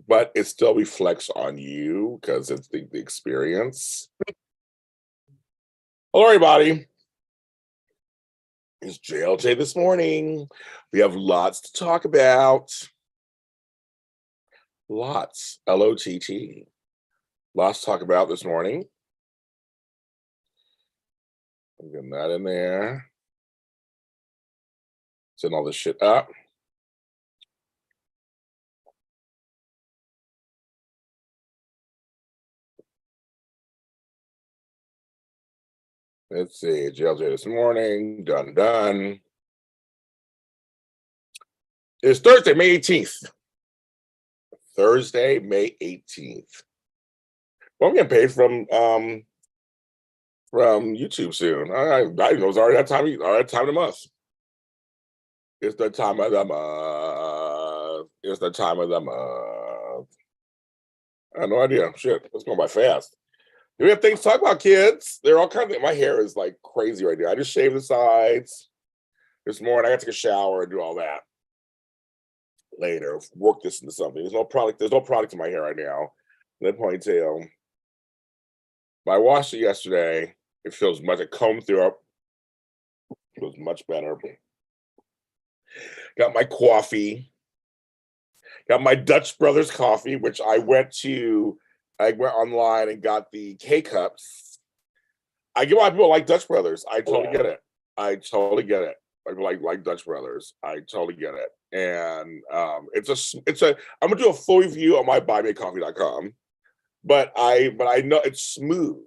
but it still reflects on you because it's the experience. Hello, everybody. It's JLJ this morning. We have lots to talk about. Lots, L-O-T-T. Lots to talk about this morning. I'm getting that in there. Setting all this shit up. Let's see, JLJ this morning, done. It's Thursday, May 18th. Thursday, May 18th. Well, I'm getting paid from YouTube soon. I know it's already that time of the month. It's the time of the month. It's the time of the month. I have no idea. Shit, it's going by fast. Do we have things to talk about, kids? There are all kinds of. My hair is like crazy right now. I just shaved the sides this morning. I got to take a shower and do all that later. Work this into something. There's no product in my hair right now. The ponytail. But I washed it yesterday. It feels much. I combed through it. Feels much better. Got my coffee. Got my Dutch Brothers coffee, which I went online and got the K-Cups. I get why people like Dutch Brothers. I totally get it. People like Dutch Brothers. I totally get it. And I'm gonna do a full review on my buymeacoffee.com. But I know it's smooth.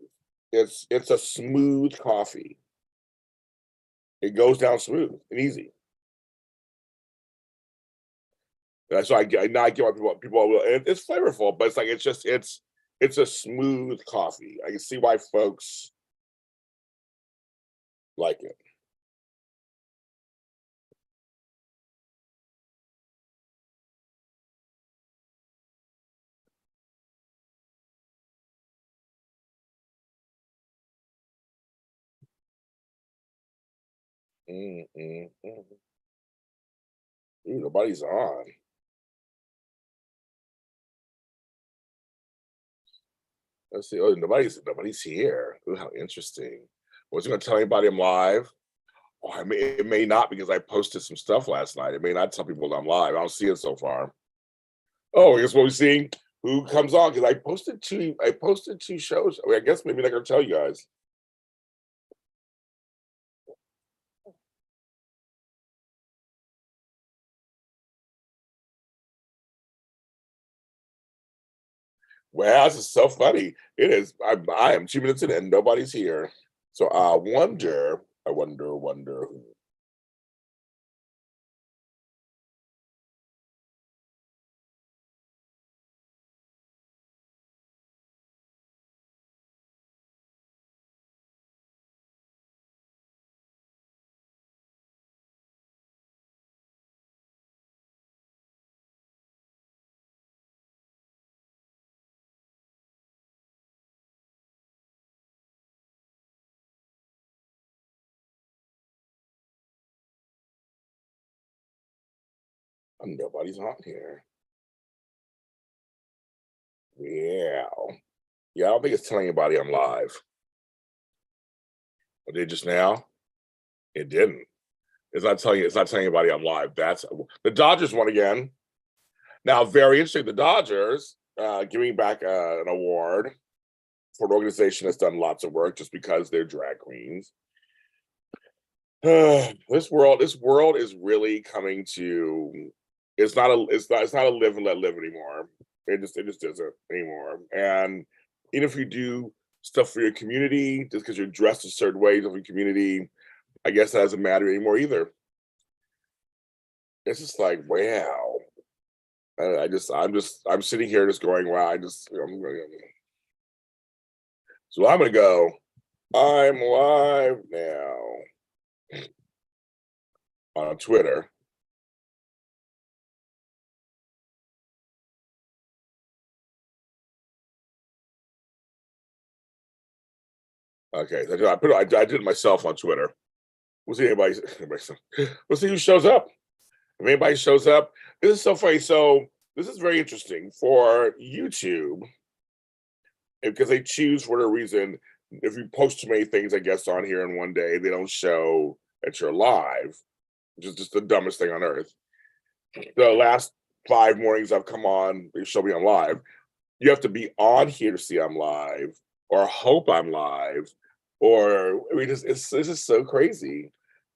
It's a smooth coffee. It goes down smooth and easy. So I get why people will. It's flavorful, but it's a smooth coffee. I can see why folks like it. Ooh, nobody's on. Let's see. Oh, nobody's here. Ooh, how interesting. Was it going to tell anybody I'm live? Oh, it may not, because I posted some stuff last night. It may not tell people that I'm live. I don't see it so far. Oh, I guess what we're seeing who comes on, because I posted two shows. I guess maybe they're going to tell you guys. Wow, this is so funny. It is. I am 2 minutes in and nobody's here. So I wonder who. Nobody's on here. Yeah. Yeah, I don't think it's telling anybody I'm live. I did just now. It didn't. It's not telling anybody I'm live. That's the Dodgers won again. Now, very interesting. The Dodgers giving back an award for an organization that's done lots of work just because they're drag queens. This world is really coming to. It's not a live and let live anymore. It just isn't anymore. And even if you do stuff for your community, just because you're dressed a certain way of your community, I guess that doesn't matter anymore either. It's just like, wow. I'm sitting here just going, wow. So I'm gonna go. I'm live now on Twitter. Okay, I did it myself on Twitter. We'll see we'll see who shows up. If anybody shows up, this is so funny. So this is very interesting for YouTube, because they choose for a reason. If you post too many things, I guess, on here in one day, they don't show that you're live, which is just the dumbest thing on earth. The last 5 mornings I've come on, they show me I'm live. You have to be on here to see I'm live, or hope I'm live, or I mean, it's just so crazy.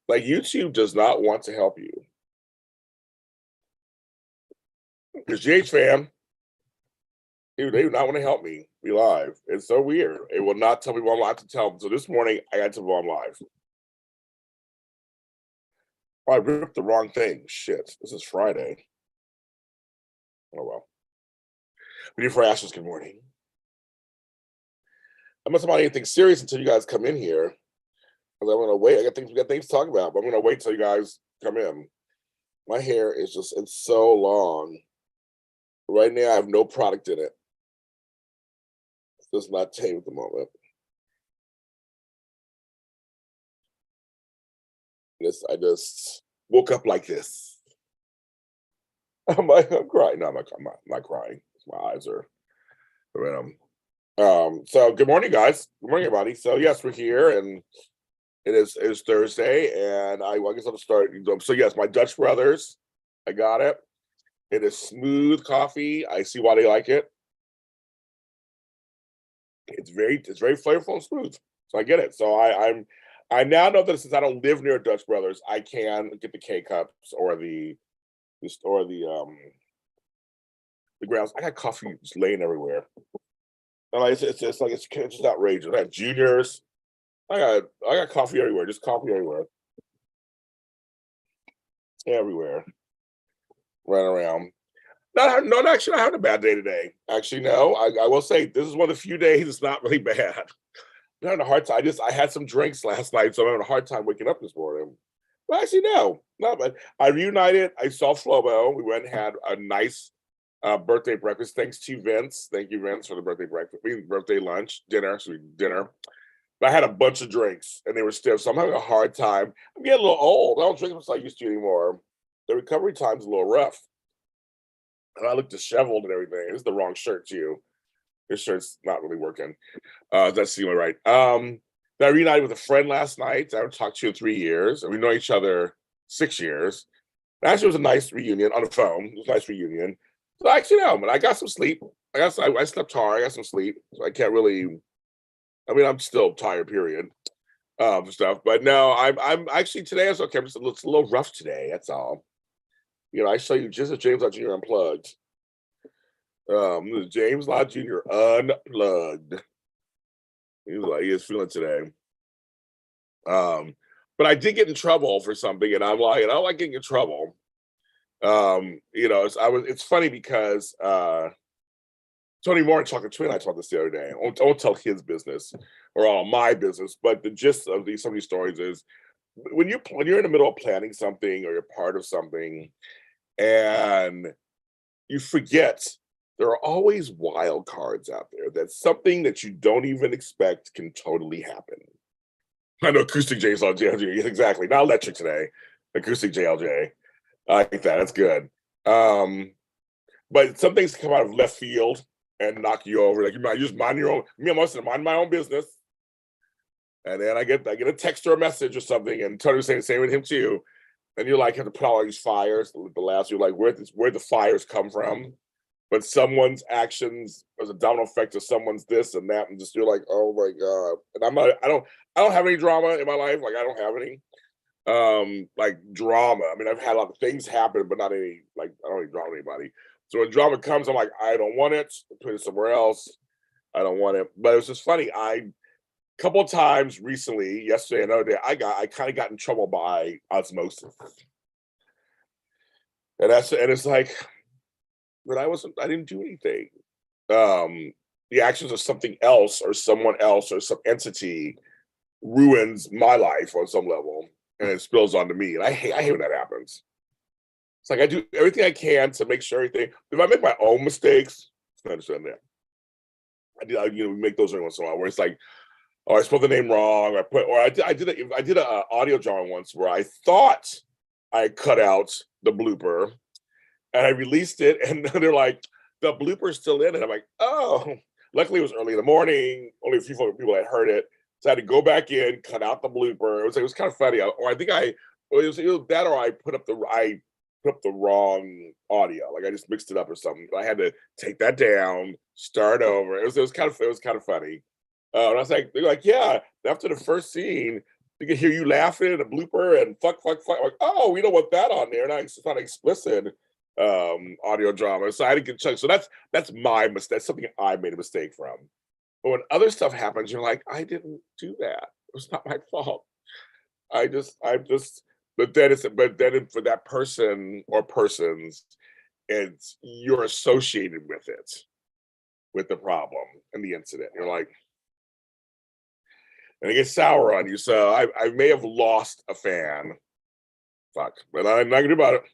Like, YouTube does not want to help you. Because GH fam, dude, they do not want to help me be live. It's so weird. It will not tell me what I'm live to tell them. So this morning I got to go on live. Oh, I ripped the wrong thing. Shit. This is Friday. Oh well. Before I ask us good morning. I'm not talking about anything serious until you guys come in here. Because I'm gonna wait. We got things to talk about, but I'm gonna wait till you guys come in. My hair is just, it's so long. Right now I have no product in it. It's just not tame at the moment. I just woke up like this. I'm crying. No, I'm not crying. My eyes are red. So good morning, guys. Good morning, everybody. So yes, we're here, and it is Thursday, and I guess I'll start. So yes, my Dutch brothers, I got it. It is smooth coffee. I see why they like it. It's very flavorful and smooth. So I get it. So I now know that since I don't live near Dutch Brothers, I can get the K cups or the grounds. I got coffee just laying everywhere. And it's just outrageous. I got juniors. I got coffee everywhere. Just coffee everywhere. Everywhere. Running around. No, actually, I had a bad day today. Actually, no. I will say this is one of the few days it's not really bad. I'm having a hard time. I had some drinks last night, so I'm having a hard time waking up this morning. Well, actually, no, not bad. I reunited. I saw Flobo. We went and had a nice birthday breakfast. Thanks to Vince. Thank you, Vince, for the birthday breakfast. Birthday lunch, dinner. But I had a bunch of drinks, and they were stiff, so I'm having a hard time. I'm getting a little old. I don't drink as much as I used to anymore. The recovery time's a little rough. And I look disheveled and everything. This is the wrong shirt, too. This shirt's not really working. That's the only right. I reunited with a friend last night. I haven't talked to you in 3 years, and we know each other 6 years. Actually, it was a nice reunion on the phone. It was a nice reunion. So actually, no, but I got some sleep. I slept hard. I got some sleep, so I can't really. I mean, I'm still tired. Period. Stuff, but no, I'm actually today. It's okay. It's a little rough today. That's all. You know, I show you just as James Lott Jr. unplugged. James Lott Jr. unplugged. He is feeling today. But I did get in trouble for something, and I'm like, I don't like getting in trouble. It's funny because Tony Moore and Chocolate Twin, I talked this the other day. I won't tell his business or all my business, but the gist of some of these stories is when you're in the middle of planning something or you're part of something, and you forget there are always wild cards out there. That's something that you don't even expect can totally happen. I know acoustic J's on JLJ. Exactly. Not electric today. Acoustic JLJ. I like that. That's good. But some things come out of left field and knock you over. Like, you might just mind your own. Me, I'm also mind my own business. And then I get a text or a message or something, and Tony was saying the same with him too. And you like have to put out all these fires. The last, you're like, where the fires come from? But someone's actions as a domino effect of someone's this and that, and just you're like, oh my god. And I don't have any drama in my life. Like, I don't have any like drama. I mean, I've had a lot of things happen, but not any, like, I don't even drama anybody. So when drama comes, I'm like, I don't want it. Put it somewhere else. I don't want it. But it was just funny. A couple of times recently, yesterday, another day, I kind of got in trouble by osmosis. And it's like, but I didn't do anything. The actions of something else or someone else or some entity ruins my life on some level, and it spills onto me. And I hate when that happens. It's like I do everything I can to make sure everything. If I make my own mistakes, I understand that. We make those every once in a while where it's like, oh, I spelled the name wrong. I did an audio drawing once where I thought I cut out the blooper, and I released it, and they're like, the blooper's still in it. I'm like, oh. Luckily, it was early in the morning. Only a few people had heard it, so I had to go back in, cut out the blooper. It was kind of funny. Or I think it was that, or I put up the wrong audio. Like I just mixed it up or something. I had to take that down, start over. It was kind of funny. And I was like, they're like, yeah. After the first scene, you can hear you laughing at a blooper and fuck. I'm like, oh, we don't want that on there. And it's not explicit audio drama. So I had to get checked. So that's my mistake. That's something I made a mistake from. But when other stuff happens, you're like, I didn't do that. It was not my fault. I just but then for that person or persons, it's you're associated with the problem and the incident. You're like, and it gets sour on you. So I may have lost a fan. Fuck. But I'm not gonna do about it.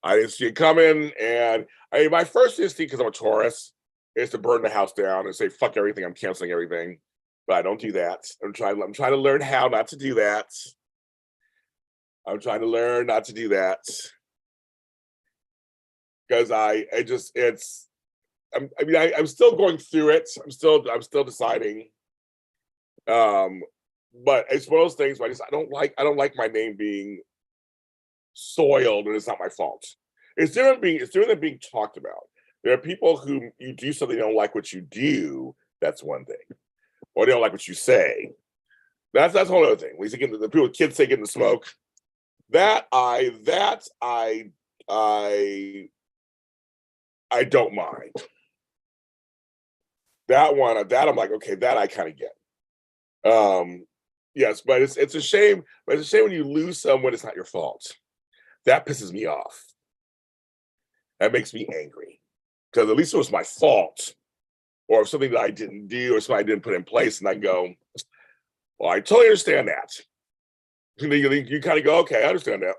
I didn't see it coming. And my first instinct, because I'm a Taurus, is to burn the house down and say, fuck everything, I'm canceling everything. But I don't do that. I'm trying to learn how not to do that. I'm trying to learn not to do that. Because I'm still going through it. I'm still deciding. But it's one of those things where I don't like my name being soiled, and it's not my fault. It's different than being talked about. There are people who you do something, they don't like what you do. That's one thing, or they don't like what you say. That's a whole other thing. When you get the people, kids say get in the smoke. I don't mind. That I'm like, okay, that I kind of get. Yes, but it's a shame. But it's a shame when you lose someone. It's not your fault. That pisses me off. That makes me angry because at least it was my fault, or something that I didn't do, or something I didn't put in place, and I go, well, I totally understand that. You kind of go, okay, I understand that.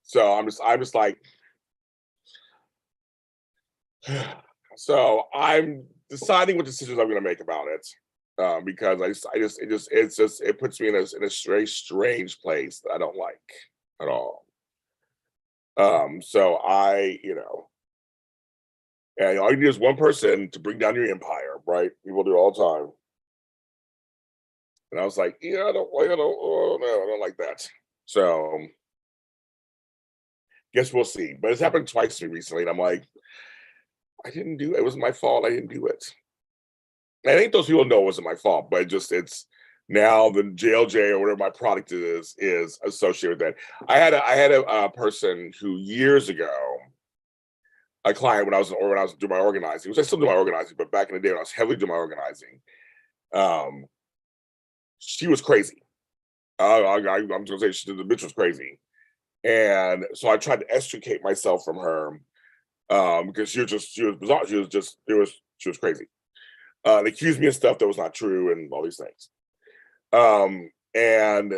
So I'm just like, so I'm deciding what decisions I'm going to make about it, because it puts me in a very strange place that I don't like at all. So and all you need is one person to bring down your empire, right? People do it all the time. And I was like, yeah, oh, no, I don't like that. So guess we'll see. But it's happened twice to me recently, and I'm like, I didn't do it. It wasn't my fault. I didn't do it. I think those people know it wasn't my fault, but it's now the JLJ or whatever my product is associated with that. I had a person who years ago, a client when I was doing my organizing, which I still do my organizing, but back in the day when I was heavily doing my organizing, um, she was crazy. I'm just gonna say the bitch was crazy, and so I tried to extricate myself from her, because she was bizarre. She was crazy. They accused me of stuff that was not true and all these things. Um, and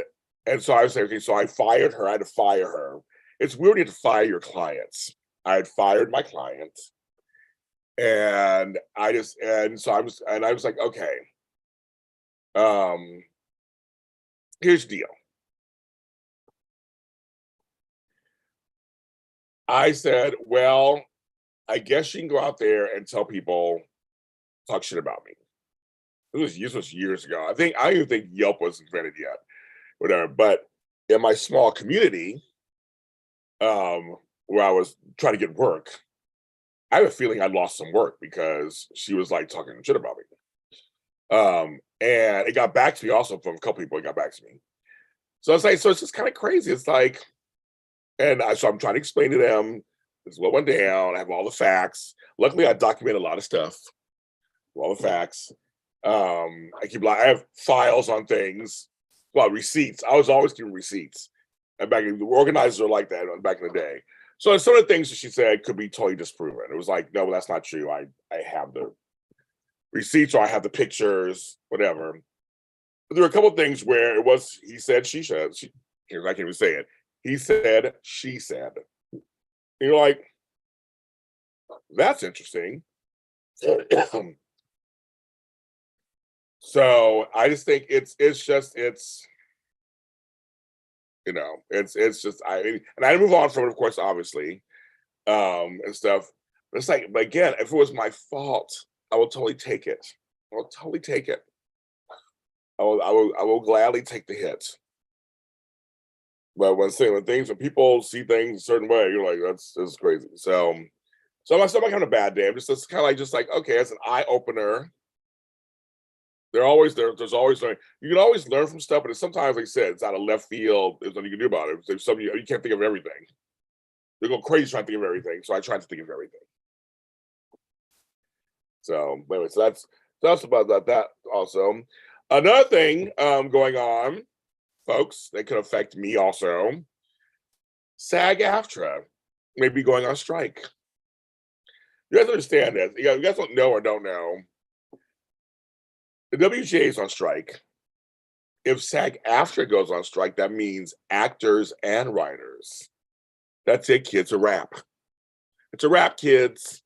so I was like, okay, so I fired her. I had to fire her. It's weird you have to fire your clients. I had fired my client, and I was like, okay, um, here's the deal. I said, well, I guess you can go out there and tell people, talk shit about me. This was years ago. I don't even think Yelp was invented yet, whatever. But in my small community, where I was trying to get work, I have a feeling I lost some work because she was like talking shit about me. And it got back to me also from a couple people. It got back to me. So it's like, so it's just kind of crazy. It's like, so I'm trying to explain to them this is what went down. I have all the facts. Luckily, I document a lot of stuff, all the facts. I have files on things, well, receipts. I was always keeping receipts. And the organizers are like that back in the day. So some of the things that she said could be totally disproven. It was like, no, that's not true. I have the receipts, or I have the pictures, whatever. But there were a couple of things where it was he said, she said. I can't even say it. He said, she said. And you're like, that's interesting. So I just think it's You know, it's just and I move on from it, of course, obviously, and stuff. But it's like, but again, if it was my fault, I will totally take it. I will totally take it. I will gladly take the hit. But when people see things a certain way, you're like, that's crazy. So I'm not having a bad day. I'm just kind of like okay, it's an eye opener. There's always learning. You can always learn from stuff, but sometimes, like I said, it's out of left field. There's nothing you can do about it. There's something you can't think of everything. They go crazy trying to think of everything. So I try to think of everything. So anyway, so that's about that also. Another thing going on, folks, that could affect me also. SAG-AFTRA may be going on strike. You guys understand this? You guys don't know or don't know. The WGA is on strike. If SAG-AFTRA goes on strike, that means actors and writers. That's it, kids. A wrap. It's a wrap, kids.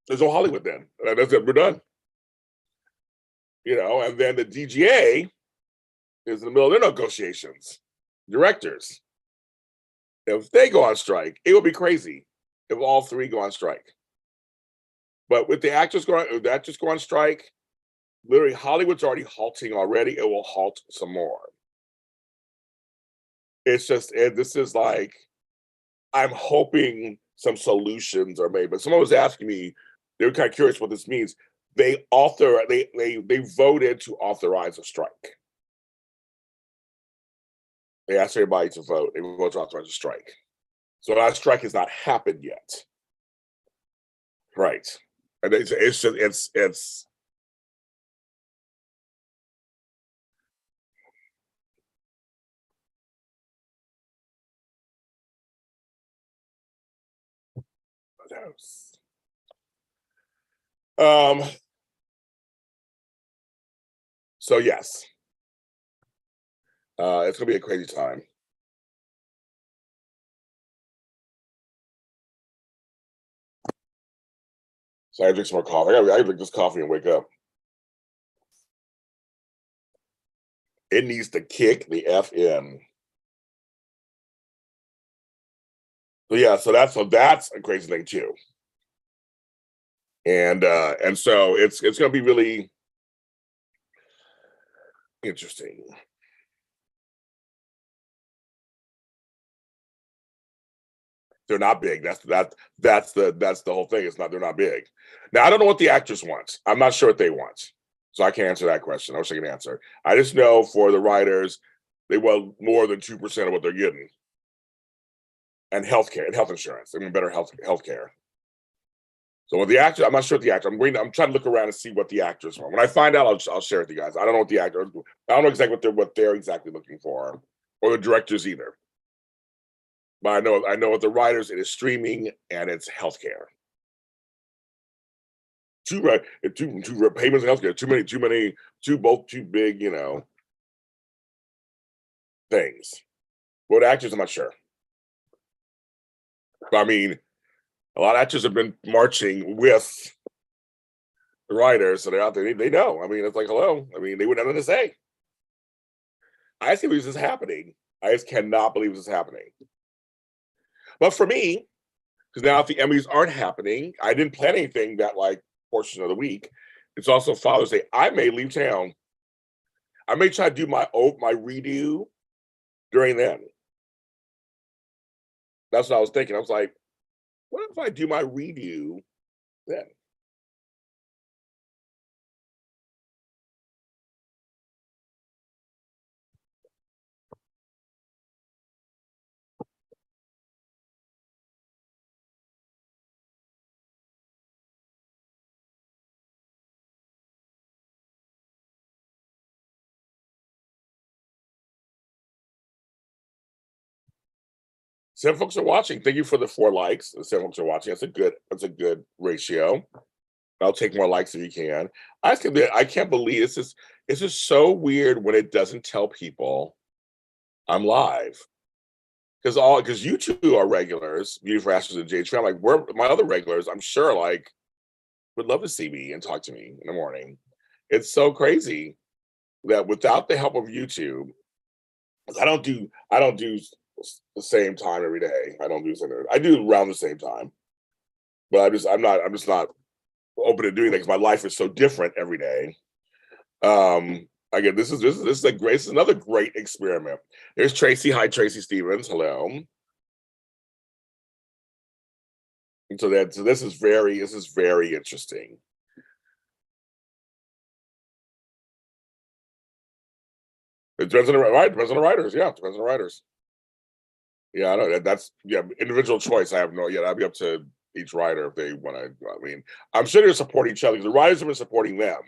There's no Hollywood then. That's it. We're done. You know, and then the DGA is in the middle of their negotiations. Directors. If they go on strike, it will be crazy if all three go on strike. But with the actors go on strike, literally Hollywood's already halting already. It will halt some more. It's just, this is like, I'm hoping some solutions are made. But someone was asking me, they were kind of curious what this means. They voted to authorize a strike. They asked everybody to vote. They voted to authorize a strike. So that strike has not happened yet. Right. And it's so yes. It's gonna be a crazy time. So I drink some more coffee. I gotta drink this coffee and wake up. It needs to kick the F in. So yeah, so that's a crazy thing too. And so it's gonna be really interesting. They're not big. That's the whole thing. They're not big. Now I don't know what the actors want. I'm not sure what they want. So I can't answer that question. I wish I could answer. I just know for the writers, they want more than 2% of what they're getting. And healthcare and health insurance. They want better healthcare. So with the actor, I'm not sure what the actor. I'm trying to look around and see what the actors want. When I find out, I'll share it with you guys. I don't know what the actors. I don't know exactly what they're exactly looking for, or the directors either. But I know what the writers. It is streaming and it's healthcare. Two payments and healthcare. Too big. Things. What actors? I'm not sure. But I mean, a lot of actors have been marching with the writers, so they're out there. They know. I mean, it's like, hello. I mean, they wouldn't have nothing to say. I just can't believe this is happening. I just cannot believe this is happening. But for me, because now if the Emmys aren't happening, I didn't plan anything that portion of the week. It's also Father's Day. I may leave town. I may try to do my redo during then. That's what I was thinking. I was like, what if I do my redo then? Some folks are watching. Thank you for the 4 likes. Some folks are watching. That's a good ratio. I'll take more likes if you can. I can't believe it's just so weird when it doesn't tell people I'm live. Because you two are regulars, Beauty for Ashes and Jade Tree. I'm like, we're my other regulars, I'm sure would love to see me and talk to me in the morning. It's so crazy that without the help of YouTube, I don't do the same time every day. I don't do something. I do around the same time, but I'm just not open to doing that because my life is so different every day. Again, this is another great experiment. There's Tracy. Hi, Tracy Stevens. Hello. And so this is very interesting. It depends on the right. Depends on the writers. Yeah, depends on the writers. Yeah, I know that's individual choice. I have no. Yeah, that'd be up to each writer if they want to. I mean, I'm sure they're supporting each other. The writers have been supporting them.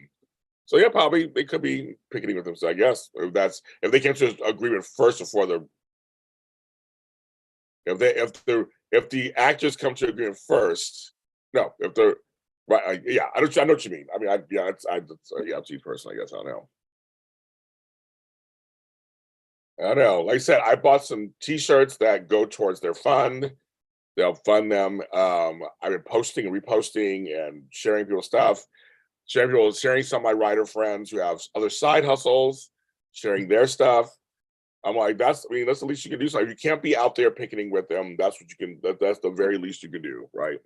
So yeah, probably they could be picketing with them. So I guess if they came to an agreement first before the if the actors come to agreement first. No, if they're right. Yeah, I know what you mean. I mean, yeah, it's each person. I guess I don't know. I know. Like I said, I bought some T-shirts that go towards their fund. They'll fund them. I've been posting and reposting and sharing people's stuff. Sharing some of my writer friends who have other side hustles, sharing their stuff. I'm like, that's the least you can do. So if you can't be out there picketing with them, that's what you can. That's the very least you can do, right?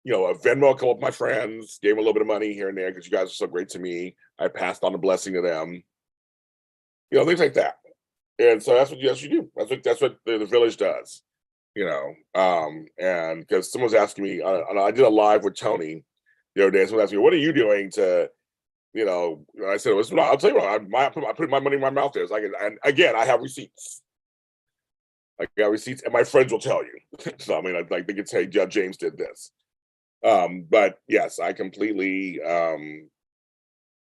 A Venmo a couple of my friends, gave them a little bit of money here and there because you guys are so great to me. I passed on the blessing to them. Things like that. And so that's what you do. That's what the village does. And because someone's asking me, I did a live with Tony the other day. Someone asked me, "What are you doing to?" I said, "I'll tell you what. I put my money in my mouth. There, and again, I have receipts. I got receipts, and my friends will tell you. So I mean, like they could say, "Yeah, James did this." But yes, I completely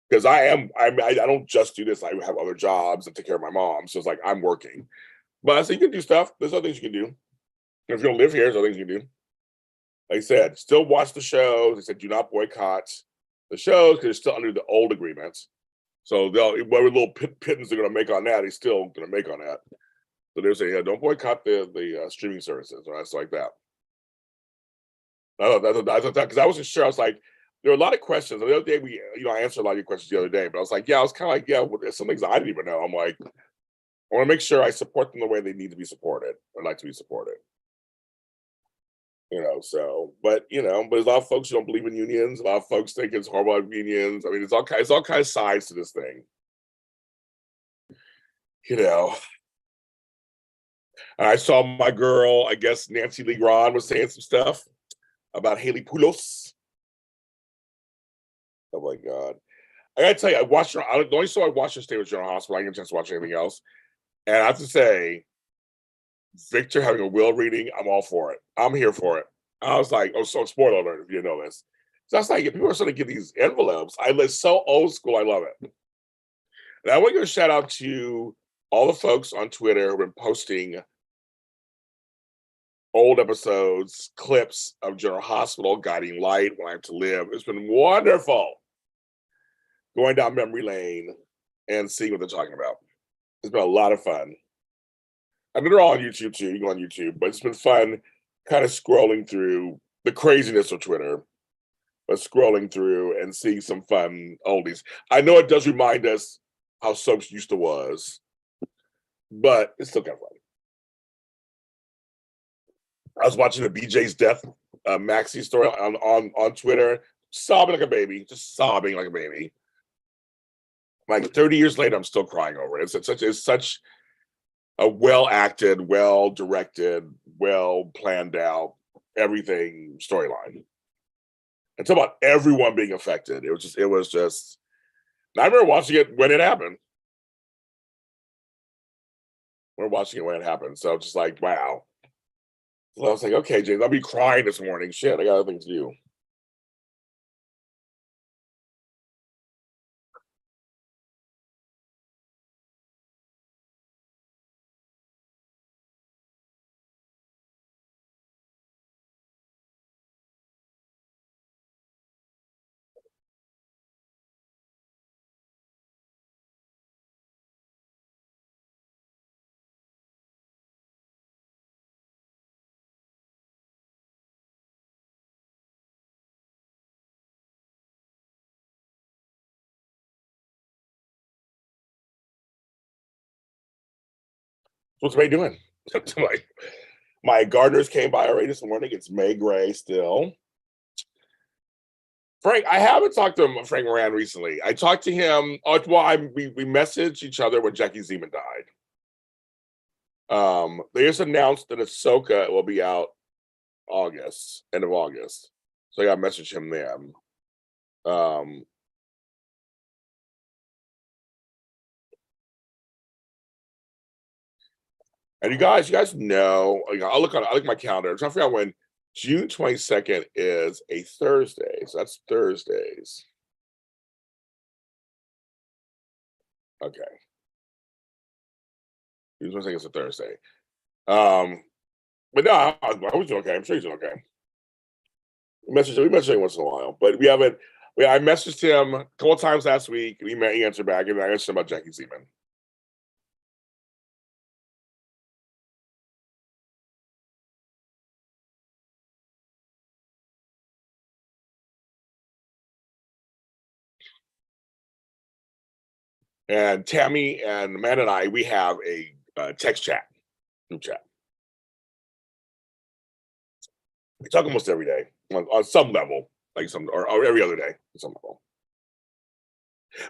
because I don't just do this. I have other jobs and take care of my mom. So it's like I'm working. But I said, you can do stuff. There's other things you can do. If you don't live here, there's other things you can do. Like I said, still watch the shows. They said do not boycott the shows because they're still under the old agreements. So whatever little pittance they're going to make on that, he's still going to make on that. So they're saying, yeah, don't boycott the streaming services or stuff like that. I thought that because I wasn't sure. I was like, there were a lot of questions. The other day I answered a lot of your questions the other day, but I was like, yeah, I was kind of like, yeah, well, there's some things I didn't even know. I'm like, I want to make sure I support them the way they need to be supported or like to be supported. But there's a lot of folks who don't believe in unions. A lot of folks think it's horrible to have unions. I mean, it's all kinds of sides to this thing. You know, and I saw my girl, I guess Nancy Lee Ron was saying some stuff about Haley Poulos. Oh my god! I gotta tell you, I watched her. The only show I watched her stay with General Hospital. I didn't get a chance to watch anything else. And I have to say, Victor having a will reading, I'm all for it. I'm here for it. I was like, oh, so spoiler alert if you know this. So that's like if people are starting to get these envelopes. It's so old school. I love it. And I want to give a shout out to all the folks on Twitter who've been posting old episodes, clips of General Hospital, Guiding Light, When I Have to Live. It's been wonderful going down memory lane and seeing what they're talking about. It's been a lot of fun. I mean, they're all on YouTube too. You can go on YouTube, but it's been fun kind of scrolling through the craziness of Twitter, but scrolling through and seeing some fun oldies. I know it does remind us how soaps used to was, but it's still kind of fun. I was watching the BJ's death Maxi story on Twitter, sobbing like a baby, just sobbing like a baby. Like 30 years later, I'm still crying over it. It's such a well acted, well directed, well planned out everything storyline. It's about everyone being affected. It was just. I remember watching it when it happened. We're watching it when it happened, so just like wow. So I was like, okay, James, I'll be crying this morning. Shit, I got other things to do. What's May doing? My gardeners came by already this morning. It's May Gray still. Frank, I haven't talked to Frank Moran recently. I talked to him. We messaged each other when Jackie Zeman died. They just announced that Ahsoka will be out end of August. So I got to message him then. And you guys know, I'll look at my calendar. I'm trying to figure out when June 22nd is a Thursday. So that's Thursdays. Okay. June 22nd is a Thursday. But no, I was doing okay. I'm sure he's doing okay. We messaged him once in a while, but we haven't. I messaged him a couple of times last week. He answered back, and I asked him about Jackie Zeman. And Tammy and Matt and I, we have a text chat, group chat. We talk almost every day on some level, or every other day on some level.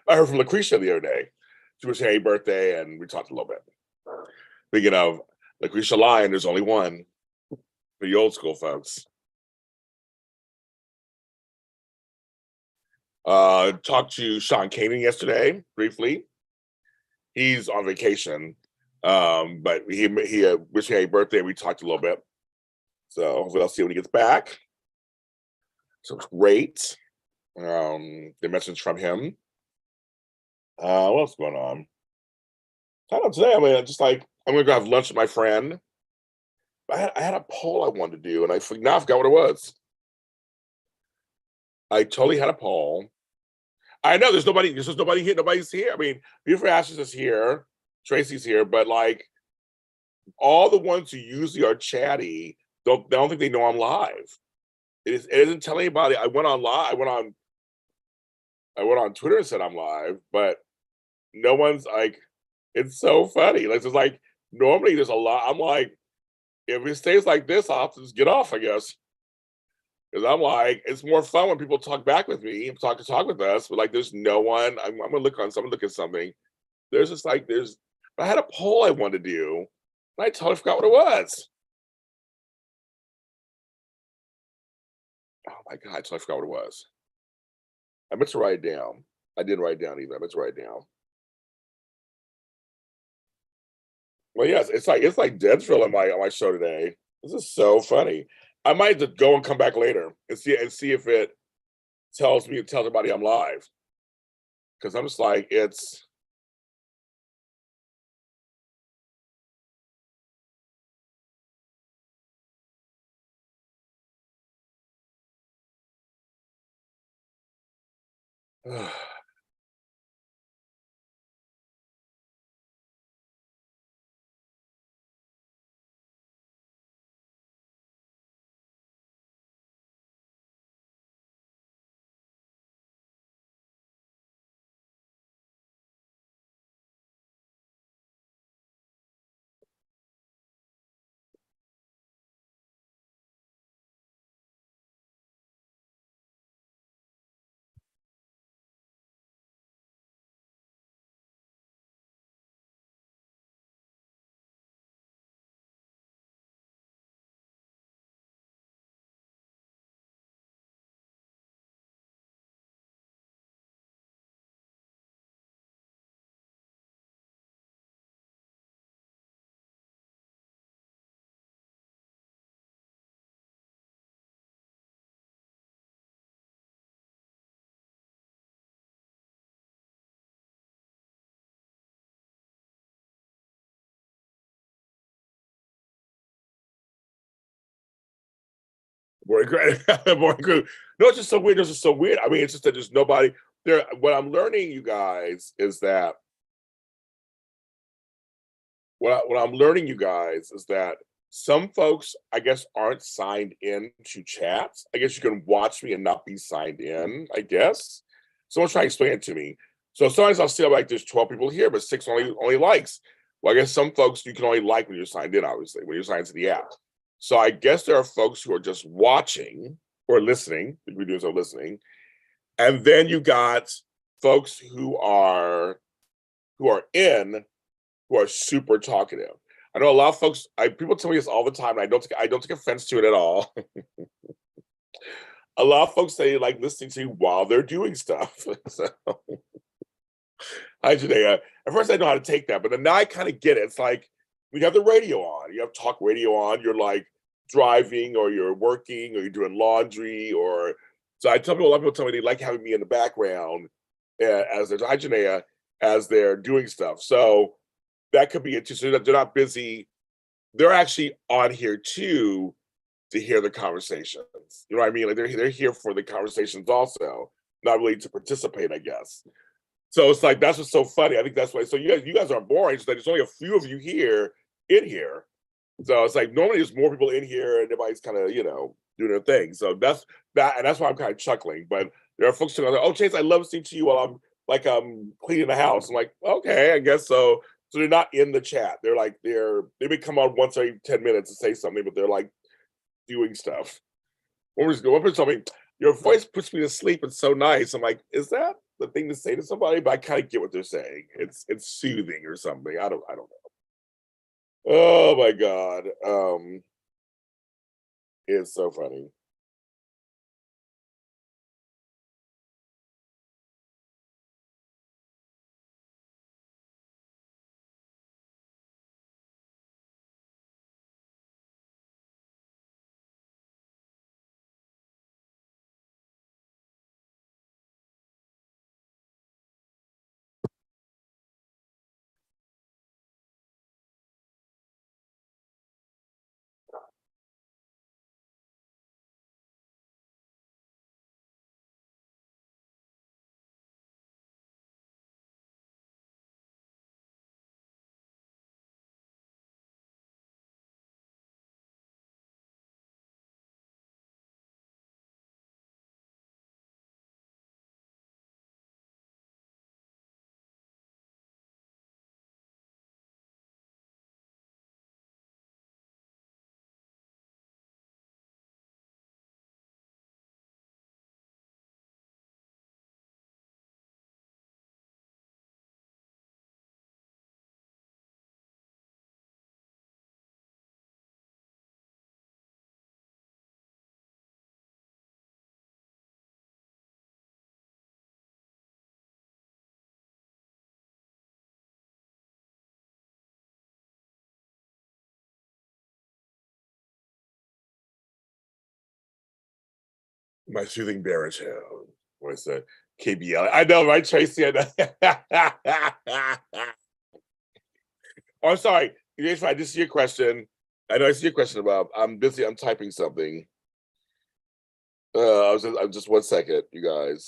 I heard from Lucretia the other day. She was saying birthday, and we talked a little bit. Speaking of Lucretia Lyon, there's only one for the old school folks. Talked to Sean Kanan yesterday briefly. He's on vacation, but he wished me a birthday. We talked a little bit, so hopefully I'll see when he gets back. So it's great. The message from him. What else is going on? I don't know today. I mean, just like I'm gonna go have lunch with my friend. I had a poll I wanted to do, and I forgot what it was. I totally had a poll. I know there's nobody here. Nobody's here. I mean, Beautiful Ashes is here. Tracy's here, but like all the ones who usually are chatty don't think they know I'm live. It isn't telling anybody. I went on live. I went on Twitter and said I'm live, but no one's like. It's so funny. Like it's like normally there's a lot. I'm like, if it stays like this, I'll have to just get off, I guess. Because I'm like, it's more fun when people talk back with me and talk with us. But like, there's no one. I'm gonna look at something. There's just like I had a poll I wanted to do, and I totally forgot what it was. Oh my god, I totally forgot what it was. I meant to write it down. I didn't write it down either. I meant to write it down. Well, yes, it's like Deadsville on my show today. This is so funny. I might just go and come back later and see if it tells everybody I'm live. Because I'm just like, it's boring great. Boring group. No, it's just so weird. It's just so weird. I mean, it's just that there's nobody there. What I'm learning, you guys, is that what I'm learning, you guys, is that some folks, I guess, aren't signed in to chats. I guess you can watch me and not be signed in, I guess. Someone's trying to explain it to me. So sometimes I'll see like there's 12 people here, but 6 only likes. Well, I guess some folks you can only like when you're signed in, obviously, when you're signed to the app. So I guess there are folks who are just watching or listening. We do some listening, and then you got folks who are in who are super talkative. I know a lot of folks. People tell me this all the time, and I don't take offense to it at all. A lot of folks say they like listening to you while they're doing stuff. So, hi, Janaea. At first, I didn't know how to take that, but then now I kind of get it. It's like when you have the radio on, you have talk radio on, you're like driving or you're working or you're doing laundry or so I tell people, a lot of people tell me they like having me in the background as they're hi, Janaea, as they're doing stuff. So that could be it too. So they're not busy. They're actually on here too to hear the conversations. You know what I mean? Like they're here for the conversations also, not really to participate, I guess. So it's like that's what's so funny. I think that's why. So you guys aren't boring. It's like there's only a few of you here in here. So it's like normally there's more people in here and everybody's kind of doing their thing. So that's why I'm kind of chuckling. But there are folks who are like, "Oh, Chase, I love listening to you while I'm cleaning the house." I'm like, okay, I guess so. So they're not in the chat. They're like they may come on once every 10 minutes to say something, but they're like doing stuff. One person told me, "Your voice puts me to sleep. It's so nice." I'm like, is that the thing to say to somebody? But I kind of get what they're saying. It's soothing or something. I don't know. Oh my God. It's so funny. My soothing baritone. What's that? KBL. I know, right, Tracy? I know. Oh, I'm sorry. Yes, I just see your question. I know I see your question about. I'm busy. I'm typing something. I'm just 1 second, you guys.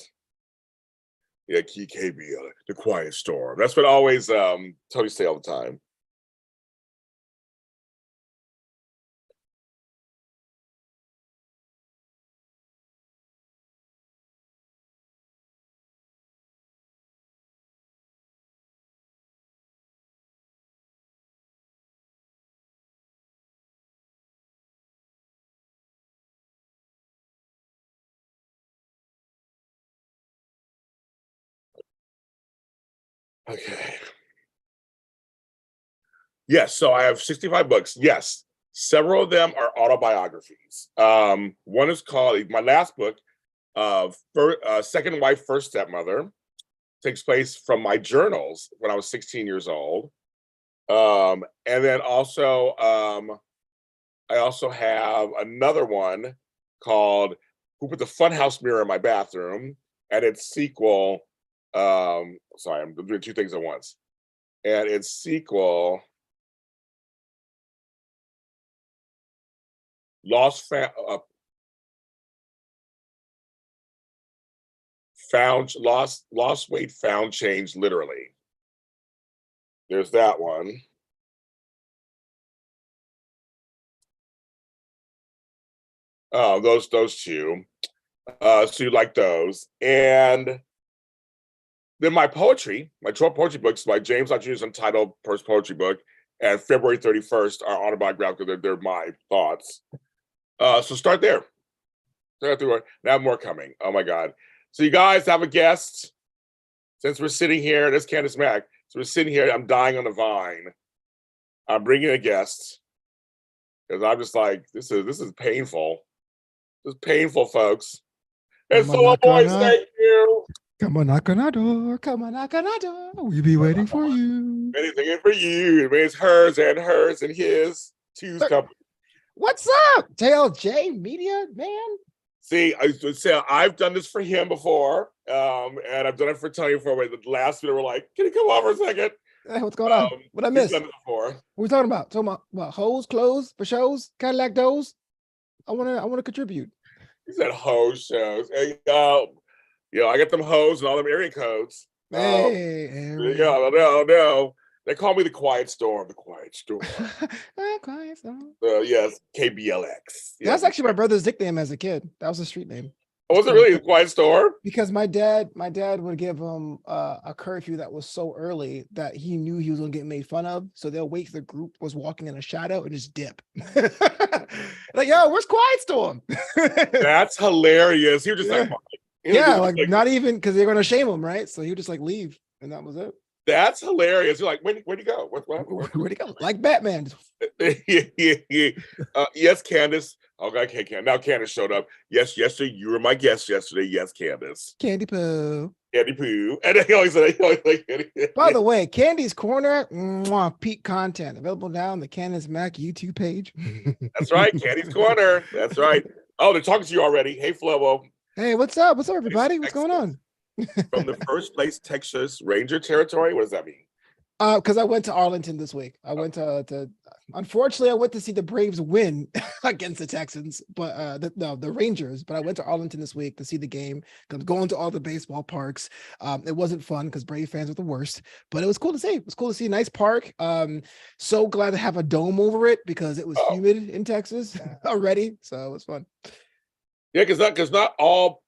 Yeah, key KBL, the quiet storm. That's what I always Tony say all the time. Okay. Yes, so I have 65 books. Yes, several of them are autobiographies. One is called my last book, Second Wife, First Stepmother, takes place from my journals when I was 16 years old. And then also, I also have another one called "Who Put the Funhouse Mirror in My Bathroom," and its sequel. Sorry, I'm doing two things at once. And its sequel, Lost Fa- Found Lost Weight Found Change literally. There's that one. Those two. So you like those. And Then my poetry, my 12 poetry books by James Lotties Untitled First Poetry Book, and February 31st are autobiographical. They're my thoughts. So start there. Start through. Now more coming. Oh my God. So you guys have a guest. Since we're sitting here, this is Candice Mack. So we're sitting here, I'm dying on the vine. I'm bringing a guest. Because I'm just like, this is painful. This is painful, folks. And so Boyce, thank you. Come on, knock on our door. Come on, knock on our door. We'll be waiting for you. Anything for you. It's hers and his. Two's company. What's up, JLJ Media, man? See, I would say I've done this for him before, and I've done it for Tony before. Where the last minute we're like, "Can you come over a second? Hey, what's going on? What I missed? Done it before. What are we talking about? Talking about what? Hoes, clothes, for shows, Cadillac doors. I wanna contribute. He said hose shows. And, I get them hoes and all them area codes. Hey, no. They call me the Quiet Storm. The Quiet Storm. Quiet Storm. Yes, KBLX. Yeah. That's actually my brother's nickname as a kid. That was a street name. Oh, was it really the Quiet Storm? Because my dad would give him a curfew that was so early that he knew he was gonna get made fun of. So they'll wait till the group was walking in a shadow and just dip. Like, yo, where's Quiet Storm? That's hilarious. He was just like, like not even because they're gonna shame him, right? So he would just like leave, and that was it. That's hilarious. You're like, where'd he go? Where'd he go? Like Batman. Yes, Candice. Okay, now Candice showed up. Yes, yesterday you were my guest yesterday. Yes, Candice. Candy Poo. Candy Poo. And he always said, by the way, Candy's Corner, peak content available now on the Candice Mack YouTube page. That's right, Candy's Corner. That's right. Oh, they're talking to you already. Hey, Flobo. Hey, what's up? What's up, everybody? What's going on? From the first place Texas Ranger territory. What does that mean? Because I went to Arlington this week. I went to unfortunately I went to see the Braves win against the Texans, but the Rangers. But I went to Arlington this week to see the game. Going to all the baseball parks. It wasn't fun because Brave fans are the worst, but it was cool to see. It was cool to see a nice park. So glad to have a dome over it because it was humid in Texas already. So it was fun. Yeah, because not all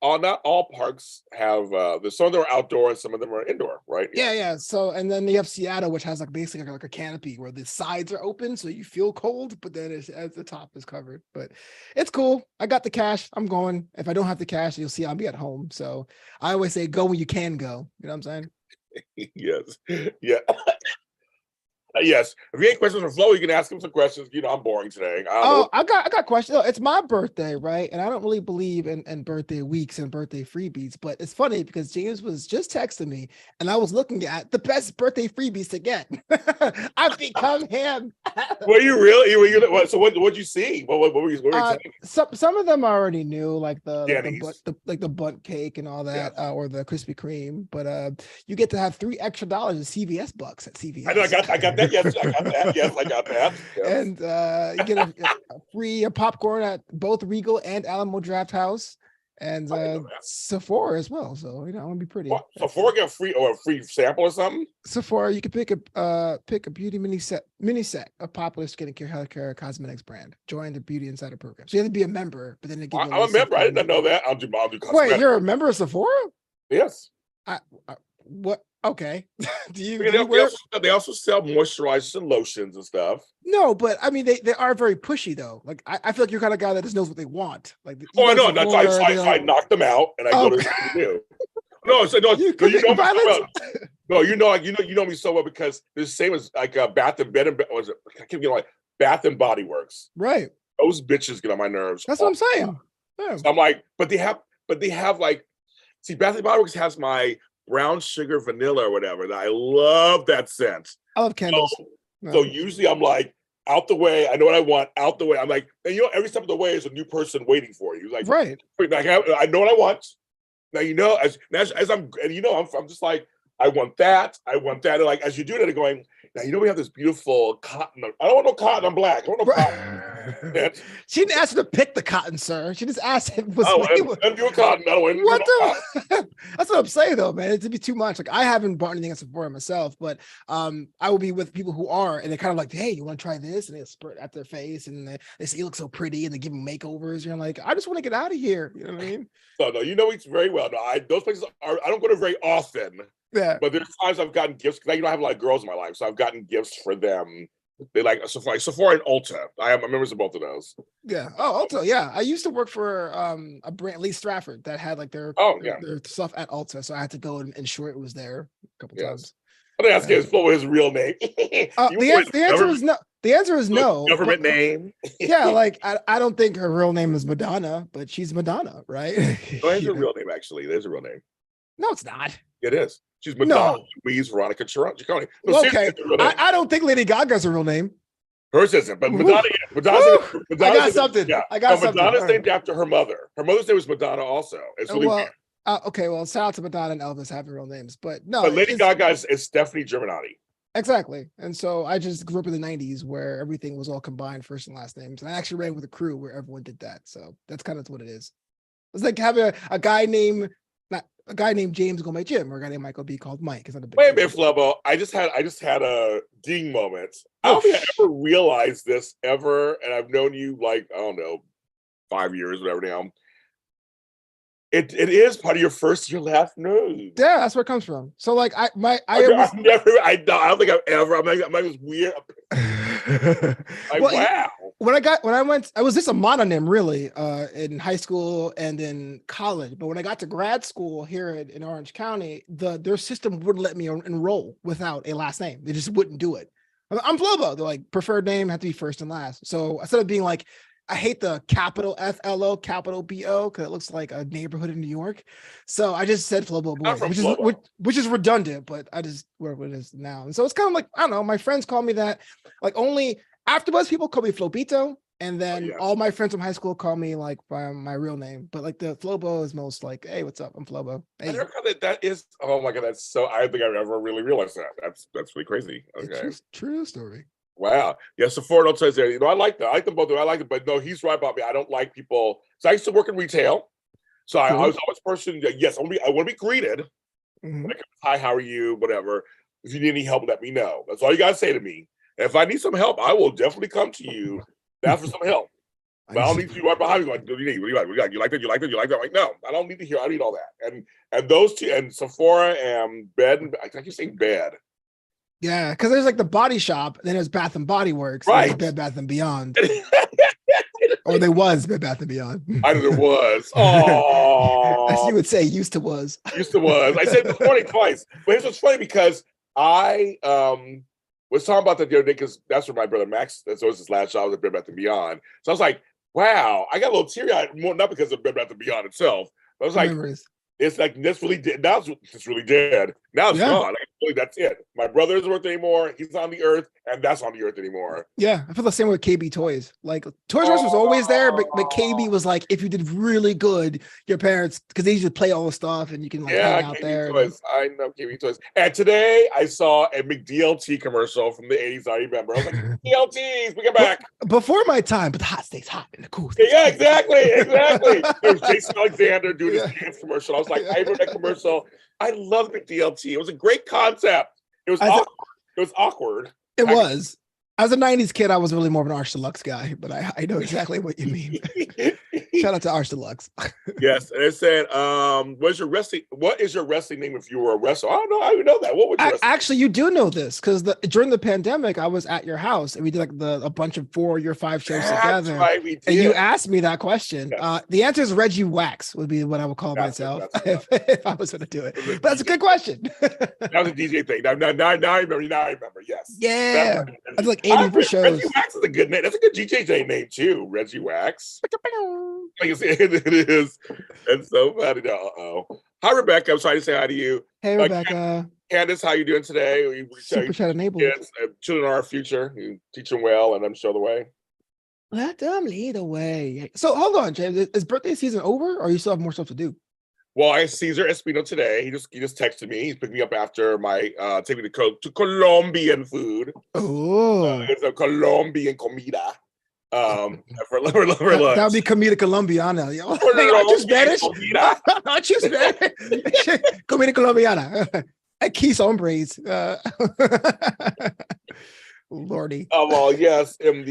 parks have some of them are outdoor and some of them are indoor, right? Yeah. So and then you have Seattle, which has like basically like a canopy where the sides are open, so you feel cold, but then as the top is covered. But it's cool. I got the cash. I'm going. If I don't have the cash, you'll see I'll be at home. So I always say go when you can go. You know what I'm saying? Yes. Yeah. Yes. If you have questions for Flo, you can ask him some questions. I'm boring today. I got questions. Oh, it's my birthday, right? And I don't really believe in birthday weeks and birthday freebies, but it's funny because James was just texting me and I was looking at the best birthday freebies to get. I've become him. Were you really? So what'd you see? What were you some of them I already knew, like the butt cake and all that, or the Krispy Kreme. But you get to have $3 extra at CVS bucks at CVS. I know, I got that. Yes, I got that. Yes, I got that. Yes. And you get a free popcorn at both Regal and Alamo Draft House, and Sephora as well. So I'm gonna be pretty. What? Sephora get a free sample or something? Sephora, you can pick a beauty mini set of popular skincare, healthcare, cosmetics brand. Join the Beauty Insider program. So you have to be a member, but then they give you. I'm a member. I didn't know that. I'll do cosmetics. Wait, you're a member of Sephora? Yes. What? Okay. They also sell moisturizers and lotions and stuff. No, but I mean they are very pushy though. Like I feel like you're kind of guy that just knows what they want. Like I know. I knock them out and I go to do. No, you know me so well because the same as like Bath and Body Works. Right. Those bitches get on my nerves. That's what I'm saying. Yeah. So I'm like, but they have like, see, Bath and Body Works has my brown sugar vanilla or whatever. I love that scent. I love candles. So usually I'm like, out the way. I know what I want. Out the way. I'm like, and every step of the way is a new person waiting for you. Like, right. Like, I know what I want. Now as I'm, and I'm just like, I want that. And like as you do that, I'm going. Now we have this beautiful cotton. I don't want no cotton. I'm black. I want no cotton. She didn't ask you to pick the cotton, sir. She just asked him. I'm doing cotton. I don't want what the? That's what I'm saying, though, man. It'd be too much. Like I haven't bought anything at Sephora myself, but I will be with people who are, and they're kind of like, "Hey, you want to try this?" And they spurt at their face, and they say you look so pretty, and they give them makeovers. You're like, I just want to get out of here. You know what I mean? So no, you know it's very well. No, those places I don't go to very often. Yeah. But there's times I've gotten gifts because I don't have a lot of girls in my life, so I've gotten gifts for them. They like Sephora and Ulta. I have members of both of those. Yeah. Oh, also, yeah. I used to work for a brand, Lee Stratford, that had like their stuff at Ulta, so I had to go and ensure it was there a couple times. Let me ask you, what was his real name? The answer is no. The answer is no. Government name. Yeah, like I don't think her real name is Madonna, but she's Madonna, right? No, that's her real name, actually. There's a real name. No, it's not. It is. She's Madonna Louise Veronica Ciccone. No, okay. I don't think Lady Gaga's her real name. Hers isn't, but Madonna. I got something. Yeah. I got something. Madonna's named after her mother. Her mother's name was Madonna also. It's really weird. Okay, well, shout out to Madonna and Elvis having real names, but no. But Lady Gaga is Stephanie Germanotti. Exactly. And so I just grew up in the 90s where everything was all combined first and last names. And I actually ran with a crew where everyone did that. So that's kind of what it is. It's like having a guy named James go by Jim, or a guy named Michael B called Mike. It's not a big Wait a minute, Flobo. I just had a ding moment. I don't think I ever realized this ever, and I've known you like, I don't know, 5 years, whatever now. It is part of your first year last name. Yeah, that's where it comes from. So like I don't think I've ever. I'm like this weird. Wow. When I went, I was just a mononym really in high school and in college. But when I got to grad school here in Orange County, their system wouldn't let me enroll without a last name. They just wouldn't do it. I'm Flobo. They're like, preferred name had to be first and last. So instead of being like, I hate the capital FLO, capital BO, because it looks like a neighborhood in New York. So I just said Flobo Boy, which is redundant, but I just work with it now. And so it's kind of like, I don't know, my friends call me that. Like only afterwards, people call me Flobito. And then all my friends from high school call me like by my real name. But like the Flobo is most like, hey, what's up? I'm Flobo. Hey. That is, oh my God, that's so, I don't think I've ever really realized that. That's really crazy. Okay. True story. Wow. Yeah, Sephora says there. I like that. I like them both. I like it, but no, he's right about me. I don't like people. So I used to work in retail. So I was always a person. Yes, I want to be greeted. Mm-hmm. Like, hi, how are you? Whatever. If you need any help, let me know. That's all you gotta say to me. And if I need some help, I will definitely come to you. Ask for some help. But I don't need to be right behind you. Like, what do you need? What do you like? You like that? You like that? You like that? Like, no, I don't need to hear. I need all that. And those two, and Sephora and Bed. I keep saying Bed. Yeah, because there's like the Body Shop, then there's Bath and Body Works, right? Bed Bath and Beyond, or there was Bed Bath and Beyond. I know there was. Oh, as you would say, used to was. Used to was. I said the morning twice, but here's what's funny because I was talking about that the other day because that's where my brother Max. That's always his last job was at Bed Bath and Beyond. So I was like, wow, I got a little teary eyed, not because of Bed Bath and Beyond itself, but I was like. Memories. It's like this really dead. Now it's really dead. Now it's gone. Like, really, that's it. My brother isn't worth anymore. He's on the earth, and that's on the earth anymore. Yeah, I feel the same with KB Toys. Like Toys R Us was always there, but KB was like, if you did really good, your parents, because they used to play all the stuff, and you can like hang out KB there. Toys. I know KB Toys. And today I saw a McDLT commercial from the 80s. I remember. I was like, McDLTs, we get back. Before my time, but the hot stays hot and the cool. Yeah, exactly. There was Jason Alexander doing this dance commercial. I was like, I remember that commercial. I love McDLT. It was a great concept. It was awkward. It was. As a 90s kid, I was really more of an Arch Deluxe guy, but I know exactly what you mean. Shout out to Arch Deluxe. Yes, and it said, what is your wrestling name if you were a wrestler? I don't know. I didn't know that. What would you actually, you do know this because during the pandemic, I was at your house and we did like a bunch of 4 or 5 shows together. Right, we did. And you asked me that question. Yes. The answer is Reggie Wax would be what I would call myself if I was going to do it. But that's a good question. That was a DJ thing. Now I remember. Yes. Yeah. That's like 80 for shows. Reggie Wax is a good name. That's a good DJ name too. Reggie Wax. Like it is. It's so funny. Hi, Rebecca. I'm sorry to say hi to you. Hey, Rebecca. Candice, how you doing today? Super chat enabled. Yes, children are our future. You teach them well and I'm show the way. Let them lead the way. So hold on, James. Is birthday season over or you still have more stuff to do? Well, I Cesar Espino today. He just texted me. He's picking me up after my taking me to Colombian food. Oh, it's a Colombian comida. For lunch. That would be comida colombiana. Aren't you Spanish? Aren't you Spanish? Comida colombiana. Aquí hombres. Lordy. Well, yes, in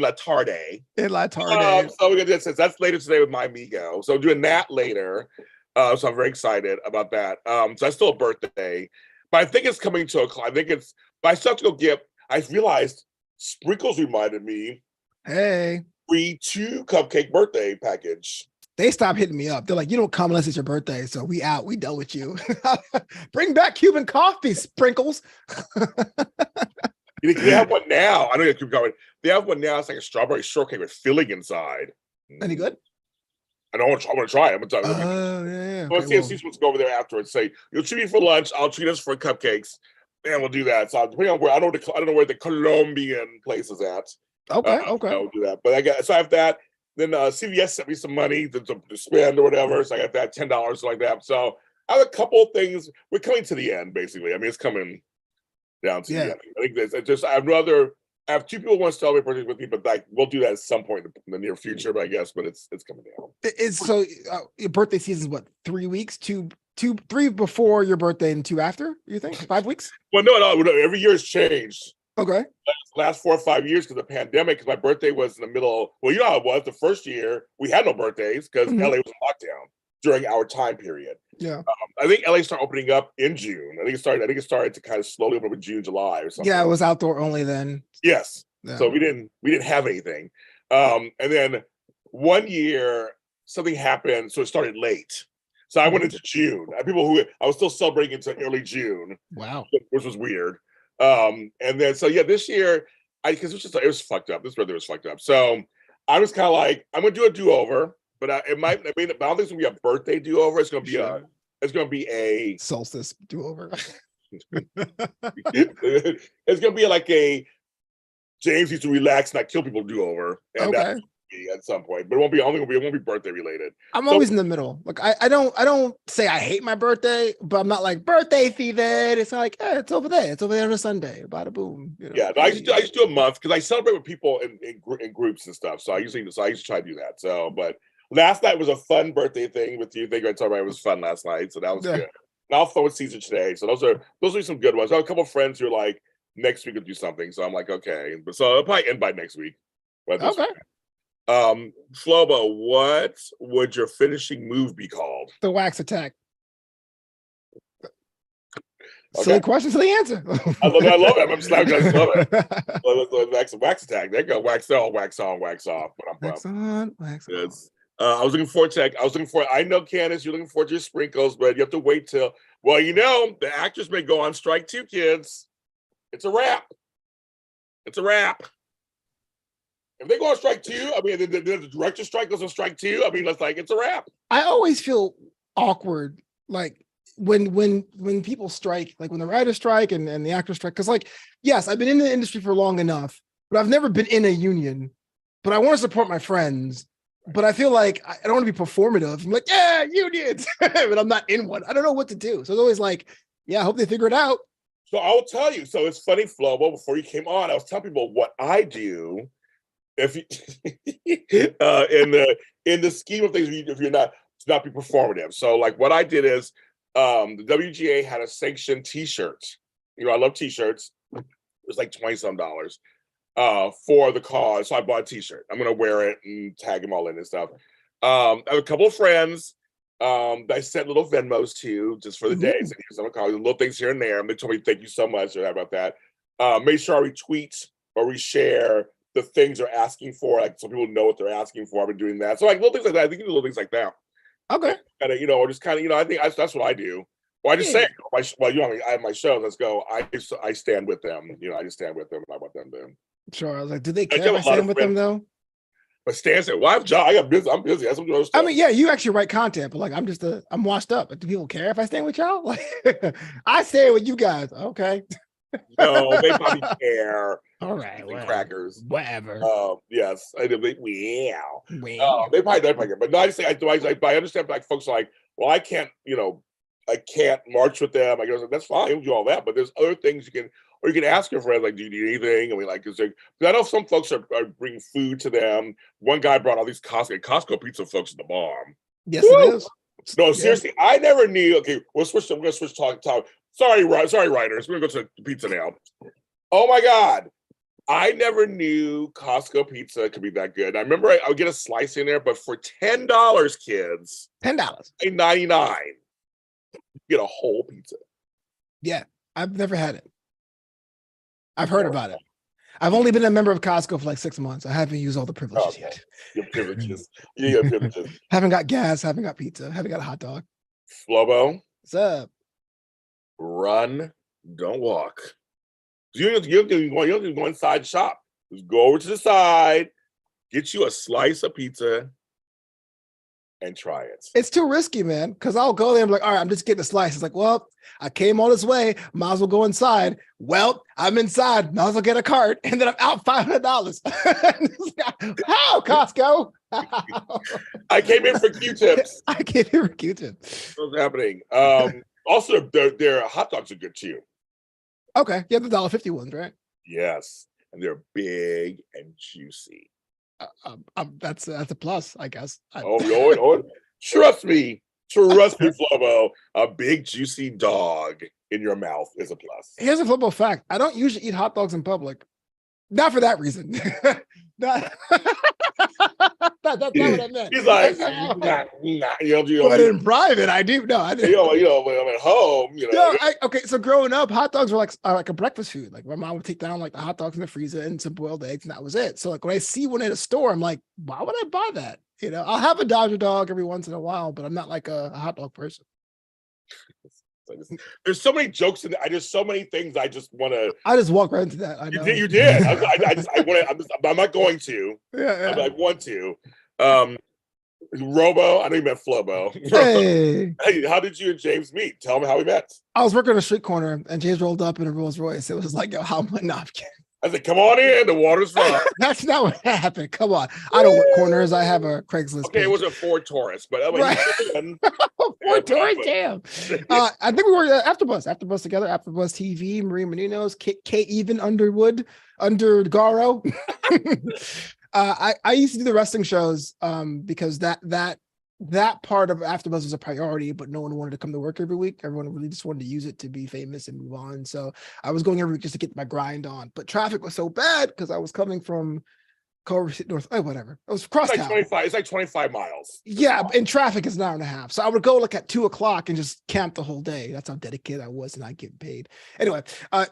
La Tarde. In La Tarde. So we're gonna do this. That's later today with my amigo. So I'm doing that later. So I'm very excited about that. So that's still a birthday, but I think it's coming to I think it's. But I still have to go get. I realized Sprinkles reminded me. Hey, Free 2 cupcake birthday package. they stopped hitting me up. They're like, you don't come unless it's your birthday. So we out. We done with you. Bring back Cuban coffee, Sprinkles. They have one now. I know you keep going. They have one now. It's like a strawberry shortcake with filling inside. Any good? I want to try it. I'm gonna tell you. Oh, yeah. Let's see if Cecil wants to go over there afterwards. Say you'll treat me for lunch. I'll treat us for cupcakes, and we'll do that. So depending on where I don't know where the Colombian place is at. Okay. I'll do that. But I have that. Then CVS sent me some money to spend or whatever. So I got that $10 like that. So I have a couple of things. We're coming to the end, basically. I mean, it's coming down to the end. I think it's just I have 2 people who want to celebrate birthdays with me, but like we'll do that at some point in the near future. But I guess, it's coming down. It's so your birthday season is what, 3 weeks? 3 before your birthday and 2 after? You think 5 weeks? Well, no. Every year has changed. Okay. Last 4 or 5 years because of the pandemic. Because my birthday was in the middle. Well, you know how it was. The first year we had no birthdays because LA was in lockdown during our time period. Yeah. I think LA started opening up in June. I think it started to kind of slowly open up in June, July, or something. Yeah, it was outdoor only then. Yes. Yeah. So we didn't have anything. And then one year something happened, so it started late. So I went into June. I was still celebrating into early June. Wow. Which was weird. And then this year, because it was fucked up. This birthday was fucked up. So I was kind of like, I'm gonna do a do-over, but I don't think it's gonna be a birthday do-over. It's gonna be a solstice do-over. It's gonna be like a James needs to relax, not kill people do-over. And okay. At some point, but it won't be birthday related. I'm always in the middle. Like I don't say I hate my birthday, but I'm not like birthday fever. It's like, it's over there. It's over there on a Sunday. Bada boom. You know? Yeah, I just do a month because I celebrate with people in groups and stuff. So I used to try to do that. So, but last night was a fun birthday thing with you. Thank you. I told everybody it was fun last night, so that was good. And I'll throw with Caesar today. So those are some good ones. I have a couple of friends who are like, next week we'll do something. So I'm like, okay, but so it'll probably end by next week. Okay. Flobo, what would your finishing move be called? The wax attack. Okay. Silly question, silly answer. I love it. I'm just not gonna love it. Wax attack. There you go. Wax on, wax off. Wax on, wax off. I was looking forward to. I know, Candice, you're looking forward to your sprinkles, but you have to wait till. Well, the actors may go on strike too, kids. It's a wrap. If they go on strike too, I mean, the director strike goes on strike too. I mean, it's a wrap. I always feel awkward, like when people strike, like when the writers strike and the actors strike. Because, yes, I've been in the industry for long enough, but I've never been in a union. But I want to support my friends. But I feel like I don't want to be performative. I'm like, yeah, unions, but I'm not in one. I don't know what to do. So it's always like, yeah, I hope they figure it out. So I'll tell you. So it's funny, Flobo. Before you came on, I was telling people what I do. If you in the scheme of things, if you're not to not be performative. So what I did is the WGA had a sanctioned t-shirt. I love t-shirts. It was like $20-some for the cause. So I bought a t-shirt. I'm gonna wear it and tag them all in and stuff. I have a couple of friends that I sent little Venmos to just for the days. And here's some little things here and there. And they told me thank you so much about that. Make sure I retweet or reshare the things they're asking for, so people know what they're asking for. I've been doing that. So little things like that. I think you do little things like that. Okay. Or just I think that's what I do. Well, I just say, I have my show. Let's go. I stand with them. I just stand with them. I want them to. Sure. I was like, do they care if I stand with them though? But Stan said, "Well, I got busy. I'm busy. That's what I'm I mean, yeah, you actually write content, but I'm washed up. But do people care if I stand with y'all? I stand with you guys. Okay. No, they probably care. All right, crackers, whatever. Yes, I do. They probably care, but no, I say I understand. Folks are like, well, I can't march with them. I go, that's fine. You'll do all that, but there's other things you can ask your friends. Do you need anything? I mean, because I know some folks are bringing food to them. One guy brought all these Costco pizza folks to the bomb. Yes, it is. No, seriously, I never knew. Okay, we're gonna switch talk. Sorry, writers. We're gonna go to the pizza now. Oh my God. I never knew Costco pizza could be that good. I remember I would get a slice in there, but for $10, kids, $10. $9.99, you get a whole pizza. Yeah, I've never had it. I've heard about it. I've only been a member of Costco for like 6 months. I haven't used all the privileges yet. Your privileges. You get privileges. Haven't got gas, haven't got pizza, haven't got a hot dog. Flobo. What's up? Run, don't walk. You don't have to go inside and shop. Just go over to the side, get you a slice of pizza, and try it. It's too risky, man, because I'll go there and be like, all right, I'm just getting a slice. It's like, well, I came all this way, might as well go inside. Well, I'm inside, might as well get a cart, and then I'm out $500. How, Costco? I came in for Q-tips. I came in for Q-tips. What's happening? Also, their hot dogs are good too. Okay, yeah, the $1.50 ones, right? Yes, and they're big and juicy. That's a plus, I guess. Trust me, Flobo. A big juicy dog in your mouth is a plus. Here's a Flobo fact: I don't usually eat hot dogs in public. Not for that reason. That's not what I meant. He's like, but in private, I do. No, I do. When I'm at home, Okay, so growing up, hot dogs were like a breakfast food. Like my mom would take down like the hot dogs in the freezer and some boiled eggs, and that was it. So like when I see one at a store, I'm like, why would I buy that? I'll have a Dodger dog every once in a while, but I'm not like a hot dog person. There's so many jokes in there. There's so many things I just want to. I just walk right into that. I know. You did. I'm not going to. Yeah. I want to. Robo, I know you met Flobo. Hey. Hey, how did you and James meet? Tell me how we met. I was working on a street corner and James rolled up in a Rolls Royce. It was like, yo, how am I not kidding? I said, come on in. The water's fine. That's not what happened. Come on. I don't work corners. I have a Craigslist. Okay, page. It was a Ford Taurus, but right. Ford Taurus, damn. I think we were AfterBuzz together. AfterBuzz TV, Marie Menounos, Kate Even Underwood, under Garo. I used to do the wrestling shows because that part of AfterBuzz was a priority, but no one wanted to come to work every week. Everyone really just wanted to use it to be famous and move on. So I was going every week just to get my grind on. But traffic was so bad because I was coming from Culver City North. Whatever. It was cross town. It's like 25 miles. Yeah, and traffic is an hour and a half. So I would go like at 2:00 and just camp the whole day. That's how dedicated I was, and I get paid. Anyway,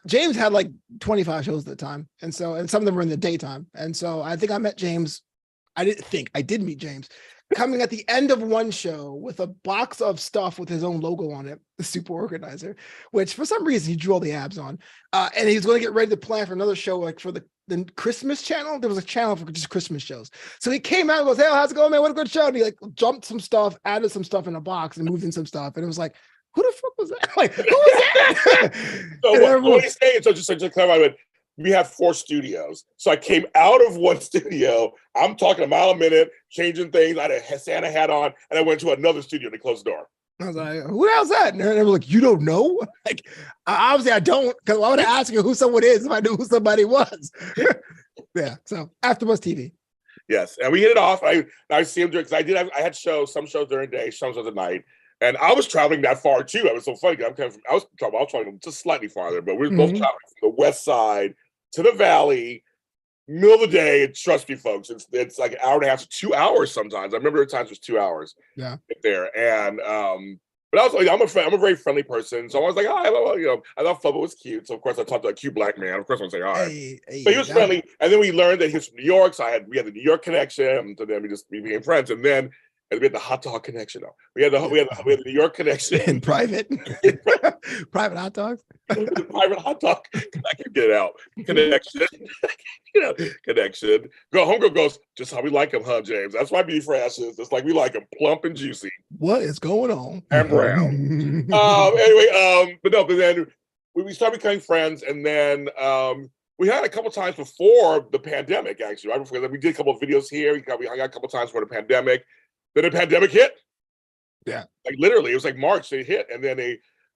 James had like 25 shows at the time, and some of them were in the daytime. And so I think I met James. I did meet James coming at the end of one show with a box of stuff with his own logo on it, the super organizer, which for some reason he drew all the abs on. And he was going to get ready to plan for another show, like for the Christmas channel. There was a channel for just Christmas shows. So he came out and goes, hey, how's it going, man? What a good show. And he like jumped some stuff, added some stuff in a box and moved in some stuff. And it was like, who the fuck was that? Like, who was that? So what he's saying, so just to clarify, we have 4 studios. So I came out of one studio. I'm talking a mile a minute, changing things. I had a Santa hat on, and I went to another studio to close the door. I was like, who the hell's that? And they were like, you don't know? Like, obviously I don't, because why would I ask you who someone is if I knew who somebody was? Yeah, so AfterBuzz TV. Yes, and we hit it off. I see him because I had some shows during the day, some shows at night. And I was traveling that far too. I was so funny. I was traveling just slightly farther, but we were both traveling from the west side to the valley, middle of the day. And trust me, folks, it's like an hour and a half to 2 hours sometimes. I remember there were times it was 2 hours. Yeah. There. And but I was like, I'm a very friendly person. So I was like, I thought Flobo was cute. So of course I talked to a cute black man. Of course I'm saying, all right. But he was friendly. And then we learned that he was from New York. So we had the New York connection. And then we became friends. And then we had the hot dog connection. Though we had the New York connection in private, private hot dogs, private hot dog. I can get it out. Connection, connection. Homegirl goes, just how we like him, huh, James? That's why beef rash is just like we like him, plump and juicy. What is going on? And brown. Anyway, but then we started becoming friends, and then we had a couple times before the pandemic. Actually, right before that, we did a couple of videos here. We hung out a couple times before the pandemic. Then the pandemic hit. Yeah. Like literally, it was like March they hit. And then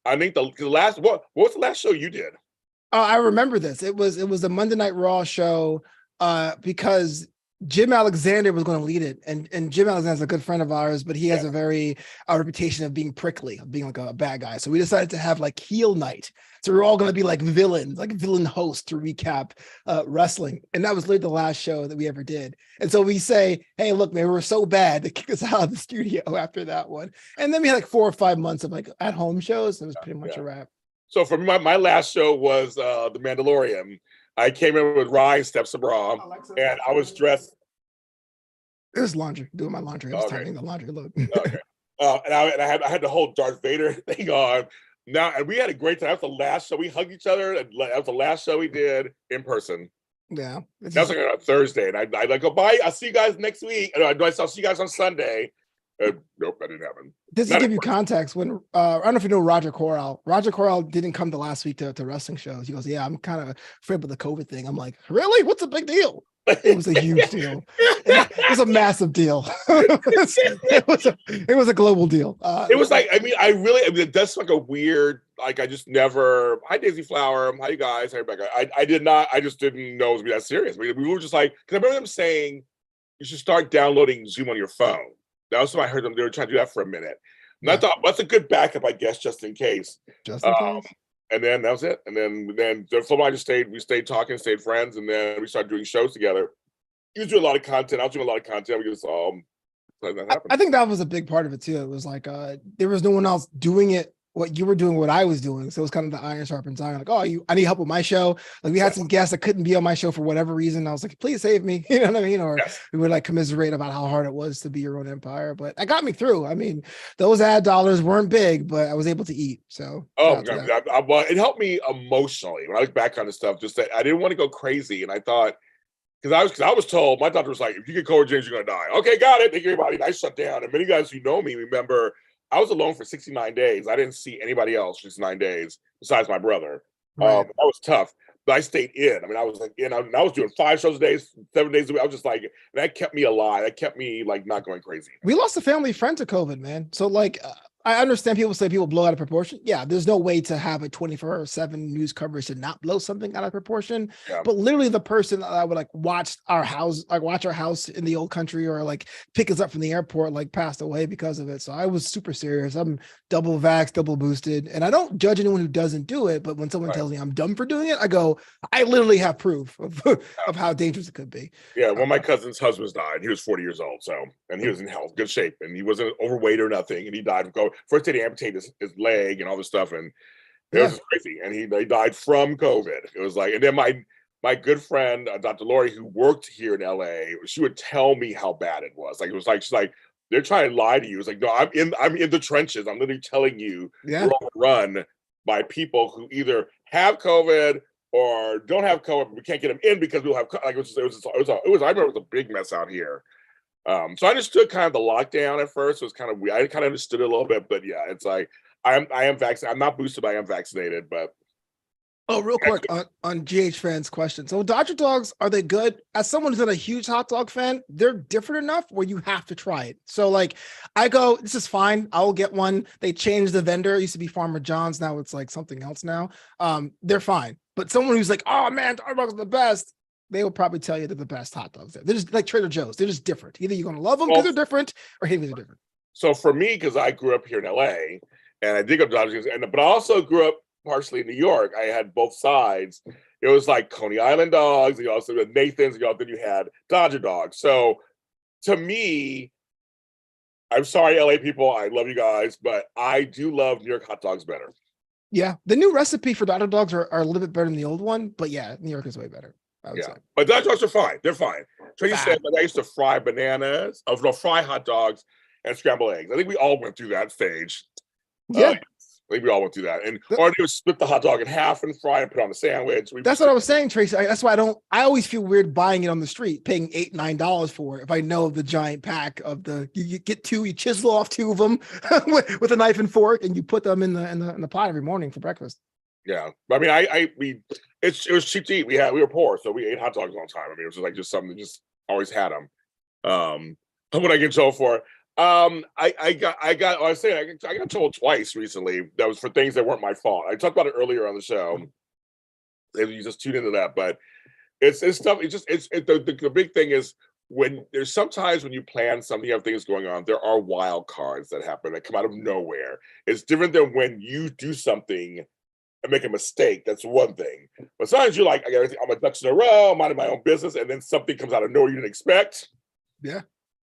I think the last, what was the last show you did? I remember this. It was a Monday Night Raw show because Jim Alexander was going to lead it, and Jim Alexander's a good friend of ours, but he has a very reputation of being prickly, of being like a bad guy. So we decided to have like heel night. So we're all going to be like villains, like villain hosts to recap wrestling, and that was literally the last show that we ever did. And so we say, "Hey, look, man, we were so bad they kicked us out of the studio after that one." And then we had like 4 or 5 months of like at home shows. And it was pretty much a wrap. So for me, my last show was The Mandalorian. I came in with Ryan Steps of Bra, and I was dressed. It was laundry, doing my laundry. I was tightening the laundry load. Okay. And I had the whole Darth Vader thing on. Now, and we had a great time. That was the last show. We hugged each other. That was the last show we did in person. Yeah. That was like on Thursday. And I like, go, bye. I'll see you guys next week. And I'll see you guys on Sunday. Nope, that didn't happen. This to give you context, when I don't know if you know Roger Corral. Roger Corral didn't come to last week to wrestling shows. He goes, "Yeah, I'm kind of afraid of the COVID thing." I'm like, "Really? What's a big deal?" It was a huge deal. It was a massive deal. It was a global deal. It was like, it does like a weird, like I just never. Hi, Daisy Flower. Hi, you guys. Hi, Rebecca. I just didn't know it was be that serious. We were just like, because I remember them saying you should start downloading Zoom on your phone. That was what I heard them. They were trying to do that for a minute. And I thought, that's a good backup, I guess, just in case. Just in case. And then that was it. And then Flobo and I we stayed talking, stayed friends, and then we started doing shows together. He was doing a lot of content. I was doing a lot of content. We just I think that was a big part of it too. It was like there was no one else doing it what you were doing, what I was doing. So it was kind of the iron sharpens iron. Like, I need help with my show. Like we had some guests that couldn't be on my show for whatever reason. I was like, please save me. You know what I mean? Or we would like commiserate about how hard it was to be your own empire. But that got me through. I mean, those ad dollars weren't big, but I was able to eat. So it helped me emotionally when I look back on this stuff. Just that I didn't want to go crazy, and I thought because I was told, my doctor was like, if you get COVID, James, you're gonna die. Okay, got it. Thank you, everybody. I shut down. And many guys who know me remember I was alone for 69 days. I didn't see anybody else for 69 days besides my brother. That was tough, but I stayed in. I mean, I was like, I was doing 5 shows a day, 7 days a week. I was just like, that kept me alive. That kept me like not going crazy. We lost a family friend to COVID, man. So like, I understand people say people blow out of proportion. Yeah, there's no way to have a 24/7 news coverage to not blow something out of proportion. Yeah. But literally the person that I would like watch our house in the old country or like pick us up from the airport, like passed away because of it. So I was super serious. I'm double vaxxed, double boosted. And I don't judge anyone who doesn't do it. But when someone tells me I'm dumb for doing it, I go, I literally have proof of how dangerous it could be. Yeah, one of my cousin's husbands died. He was 40 years old. And he was in health, good shape. And he wasn't overweight or nothing. And he died of COVID. First, they amputated his leg and all this stuff, and it was crazy. And he died from COVID. It was like, and then my good friend Dr. Lori, who worked here in LA, she would tell me how bad it was. Like it was like she's like, they're trying to lie to you. It's like, no, I'm in the trenches. I'm literally telling you, we're on the run by people who either have COVID or don't have COVID. But we can't get them in because we'll have like it was. I remember it was a big mess out here. So I understood kind of the lockdown at first. It was kind of weird. I kind of understood it a little bit, but yeah, it's like I am vaccinated. I'm not boosted, but I am vaccinated. But real quick on GH fans' question. So Dodger dogs, are they good? As someone who's not a huge hot dog fan, they're different enough where you have to try it. So like I go, this is fine. I will get one. They changed the vendor. It used to be Farmer John's. Now it's like something else now. They're fine. But someone who's like, oh man, Dodger dogs are the best, they will probably tell you they're the best hot dogs. They're just like Trader Joe's. They're just different. Either you're going to love them because they're different or hate them because they're different. So for me, because I grew up here in LA and I dig up Dodgers, but I also grew up partially in New York. I had both sides. It was like Coney Island dogs. You also had Nathan's. Then you had Dodger dogs. So to me, I'm sorry, LA people. I love you guys, but I do love New York hot dogs better. Yeah. The new recipe for Dodger dogs are a little bit better than the old one, but yeah, New York is way better. Yeah, but Dodger dogs are fine. They're fine. Tracy said that I used to fry fry hot dogs and scramble eggs. I think we all went through that stage. Yeah. I think we all went through that. And or they would split the hot dog in half and fry and put it on a sandwich. That's what I was saying, Tracy. That's why I always feel weird buying it on the street, paying $8-9 for it. If I know the giant pack of you get 2, you chisel off 2 of them with a knife and fork, and you put them in the pot every morning for breakfast. Yeah, I mean, it was cheap to eat. We were poor, so we ate hot dogs all the time. I mean, it was just like something that just always had them. What I get in trouble for? I got in trouble twice recently. That was for things that weren't my fault. I talked about it earlier on the show. You just tune into that, but it's stuff. The big thing is when there's sometimes when you plan something, you have things going on, there are wild cards that happen that come out of nowhere. It's different than when you do something and make a mistake. That's one thing. But sometimes you're like, I got everything, I'm a ducks in a row, I'm minding my own business, and then something comes out of nowhere you didn't expect. Yeah.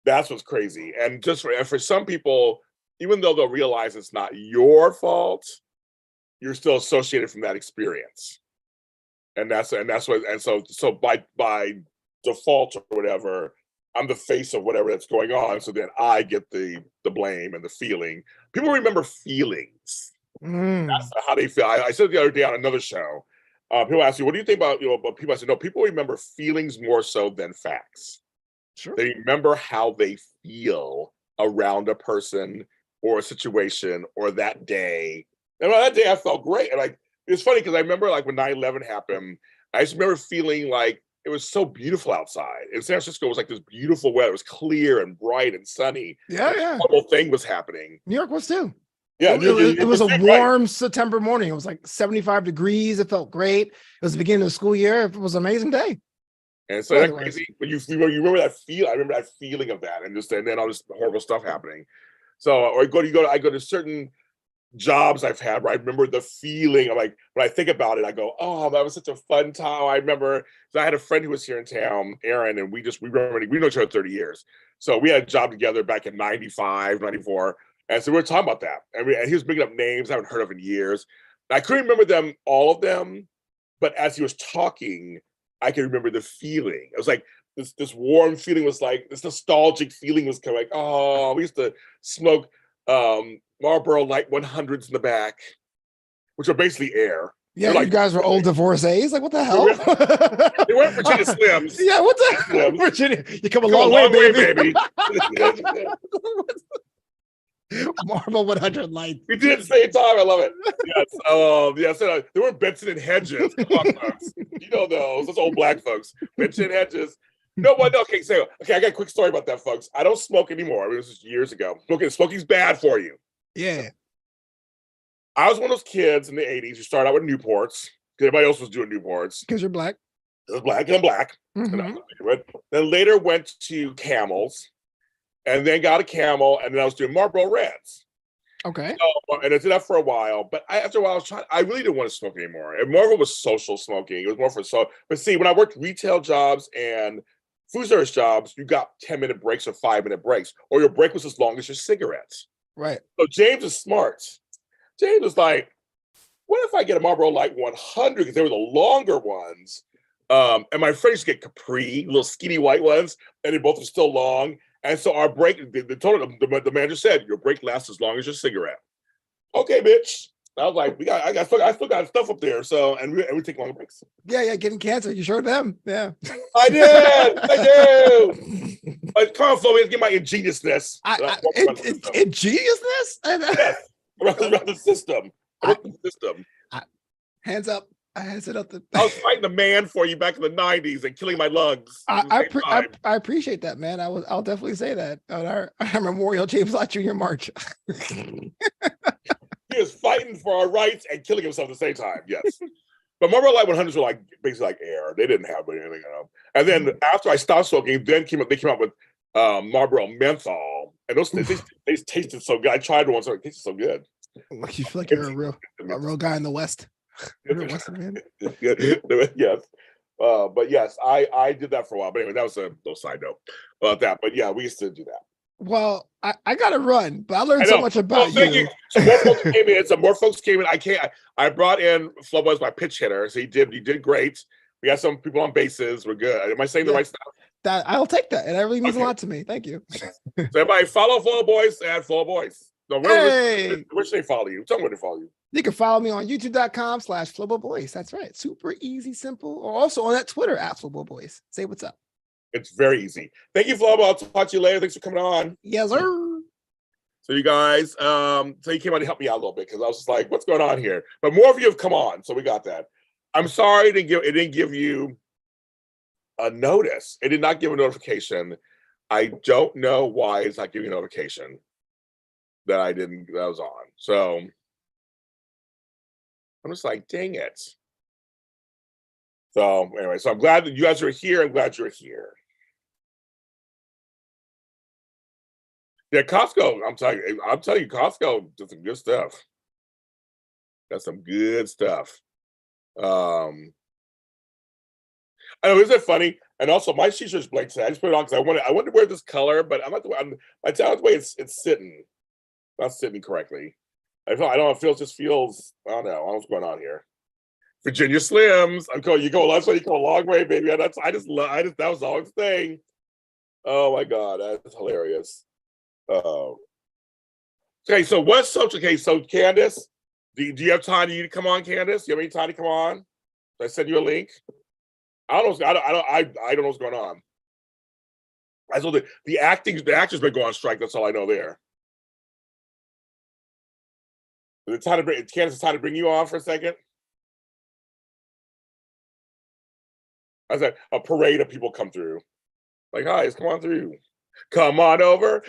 That's what's crazy. And just for some people, even though they'll realize it's not your fault, you're still associated from that experience. And that's what, and so by default or whatever, I'm the face of whatever that's going on. So then I get the blame and the feeling. People remember feelings. That's how they feel. I said the other day on another show, people ask me, what do you think about, but people, I said, no, people remember feelings more so than facts. Sure. They remember how they feel around a person or a situation or that day. And on that day I felt great. And like, it's funny because I remember like when 9/11 happened, I just remember feeling like it was so beautiful outside. In San Francisco, it was like this beautiful weather. It was clear and bright and sunny. Yeah, yeah. The whole thing was happening. New York was too. Yeah, it was a warm September morning. It was like 75 degrees. It felt great. It was the beginning of the school year. It was an amazing day. And so that's crazy. When you remember that feel, I remember that feeling of that, and then all this horrible stuff happening. So, or I go to certain jobs I've had where I remember the feeling of like, when I think about it, I go, oh, that was such a fun time. I remember, so I had a friend who was here in town, Aaron, and we know each other 30 years. So we had a job together back in 95, 94. And so we were talking about that. And he was bringing up names I haven't heard of in years. I couldn't remember them, all of them, but as he was talking, I can remember the feeling. It was like this warm feeling, was like this nostalgic feeling was kind of like, oh, we used to smoke Marlboro Light 100s in the back, which are basically air. Yeah, you guys were old divorcees. Like, what the hell? They weren't Virginia Slims. Yeah, what the hell? Virginia, you come a long way, baby. Marble 100 Lights. We did at the same time. I love it. Yes. There were Benson and Hedges. Come on, folks. You know those old black folks. Benson and Hedges. No one. Okay, I got a quick story about that, folks. I don't smoke anymore. I mean, this was years ago. Smoking's bad for you. Yeah. I was one of those kids in the 80s who started out with Newports because everybody else was doing Newports. Because you're black. I was black and I'm black. Mm-hmm. Then later went to Camels. And then got a Camel, and then I was doing Marlboro Reds. Okay. So, and I did that for a while, but after a while, I really didn't want to smoke anymore. And more of it was social smoking. It was more for But see, when I worked retail jobs and food service jobs, you got 10-minute breaks or 5-minute breaks, or your break was as long as your cigarettes. Right. So James is smart. James was like, what if I get a Marlboro Light 100, because they were the longer ones, and my friends get Capri, little skinny white ones, and they both are still long. And so our break, the manager said, your break lasts as long as your cigarette. Okay, bitch. I was like, I still got stuff up there. So, and we take long breaks. Yeah, getting cancer. You showed them. Yeah. I did. I do. Come on, Flo, let's get my ingeniousness. Ingeniousness? Yes. Around the system. Hands up. I was fighting the man for you back in the 90s and killing my lugs. I appreciate that, man. I'll definitely say that on our Memorial James Lott Jr. March. He was fighting for our rights and killing himself at the same time. Yes. But Marlboro Light 100s were like basically like air. They didn't have anything. And then after I stopped smoking, they came out with Marlboro Menthol. And those they tasted so good. I tried one, so it tasted so good. Like you feel like you're a real guy in the West. Yes. But yes, I did that for a while. But anyway, that was a little side note about that. But yeah, we used to do that. Well, I gotta run, but I learned so much about you. So more folks came in. I brought in Flobo as my pitch hitter. So he did great. We got some people on bases. We're good. Am I saying the right stuff? That I'll take that. It really means a lot to me. Thank you. So everybody follow Flobo Boyce at Flobo Boyce. No, where should they follow you? Tell me where to follow you. You can follow me on youtube.com/Flobo Boyce. That's right. Super easy, simple. Or also on that Twitter at Flobo Boyce. Say what's up. It's very easy. Thank you, Flobo. I'll talk to you later. Thanks for coming on. Yes, sir. So you guys, so you came on to help me out a little bit because I was just like, what's going on here? But more of you have come on, so we got that. I'm sorry it didn't give you a notice. It did not give a notification. I don't know why it's not giving a notification that I was on. So I'm just like, dang it. So anyway, so I'm glad that you guys are here. I'm glad you're here. Yeah, Costco. I'm telling you, Costco did some good stuff. That's some good stuff. I know, isn't it funny? And also, my t-shirt's blank today. I just put it on because I wanted to wear this color, but I'm not the way. My talent way it's sitting, not sitting correctly. I don't know. It just feels. I don't know what's going on here. Virginia Slims. I'm going. You go. That's why you go a long way, baby. That was the whole thing. Oh my god, that's hilarious. Okay, so what's social? Okay, so Candice, do you have time? Do you come on, Candice? Do you have any time to come on? Did I send you a link? I don't know. I don't know what's going on. I know the actors been going on strike. That's all I know there. Is it time to bring Candice? It's time to bring you on for a second. I said a parade of people come through. Like, hi, come on through. Come on over,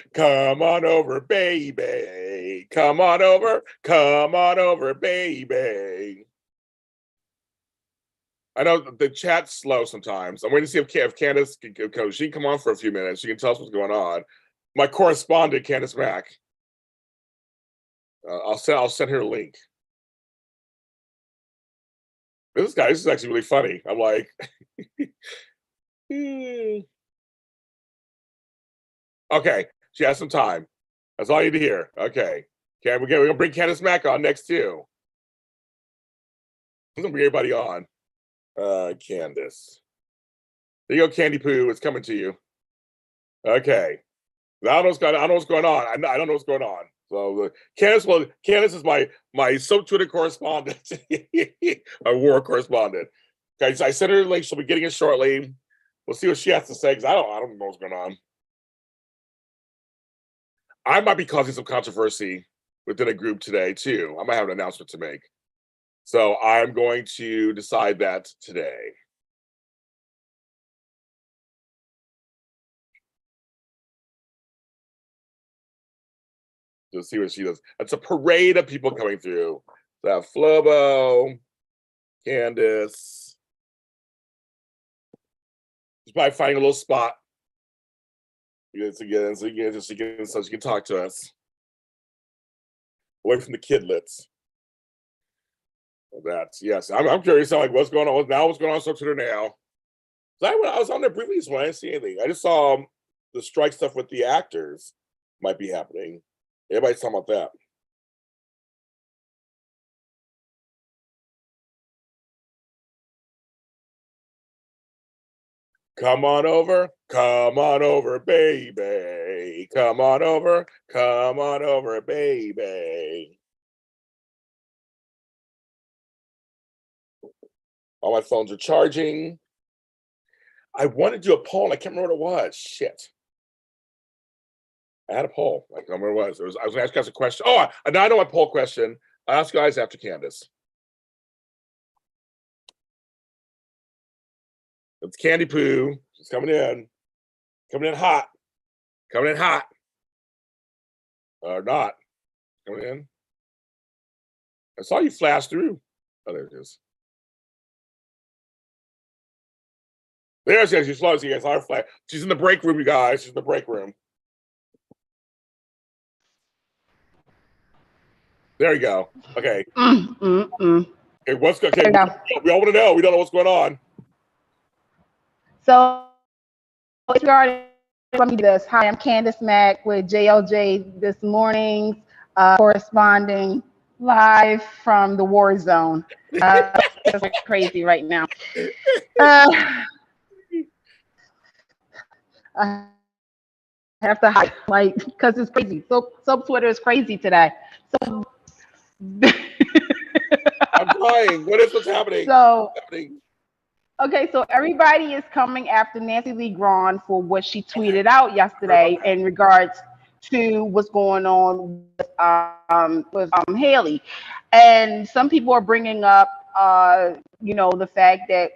baby. Come on over, baby. I know the chat's slow sometimes. I'm waiting to see if Candice she can come on for a few minutes. She can tell us what's going on. My correspondent, Candice Mack. I'll send her a link. This is actually really funny. I'm like, okay, she has some time. That's all you need to hear. Okay, we're gonna bring Candice Mack on next too. We're gonna bring everybody on. Candice. There you go, Candy Poo. It's coming to you. Okay. I don't know what's going on. I don't know what's going on. So Candice is my Twitter correspondent, my war correspondent. Okay, so I sent her a link. She'll be getting it shortly. We'll see what she has to say because I don't know what's going on. I might be causing some controversy within a group today too. I might have an announcement to make. So I'm going to decide that today. You'll see what she does. It's a parade of people coming through. So I have Flobo, Candice. She's probably finding a little spot. So she can talk to us. Away from the kidlets. That's yes. I'm curious. Like, what's going on now? What's going on Twitter now? I was on there briefly this morning. I didn't see anything. I just saw the strike stuff with the actors might be happening. Everybody's talking about that. Come on over, baby. Come on over, baby. All my phones are charging. I wanted to do a poll, and I can't remember what it was. Shit. I had a poll. I can't remember what it was. I was going to ask you guys a question. Oh, now I know my poll question. I'll ask you guys after Candice. It's Candy Poo. She's coming in. Coming in hot. Or not. Coming in. I saw you flash through. Oh, there it is. There she is. She's slow. You guys are flash. She's in the break room, you guys. She's in the break room. There you go. Okay. Okay, what's good? Okay, we all want to know. We don't know what's going on. So, regarding let me do this. Hi, I'm Candice Mack with JLJ this morning, corresponding live from the war zone. It's crazy right now. I have to hide, like, because it's crazy. So Twitter is crazy today. So I'm crying. What's happening? Okay, so everybody is coming after Nancy Lee Grahn for what she tweeted out yesterday in regards to what's going on with Haley, and some people are bringing up, the fact that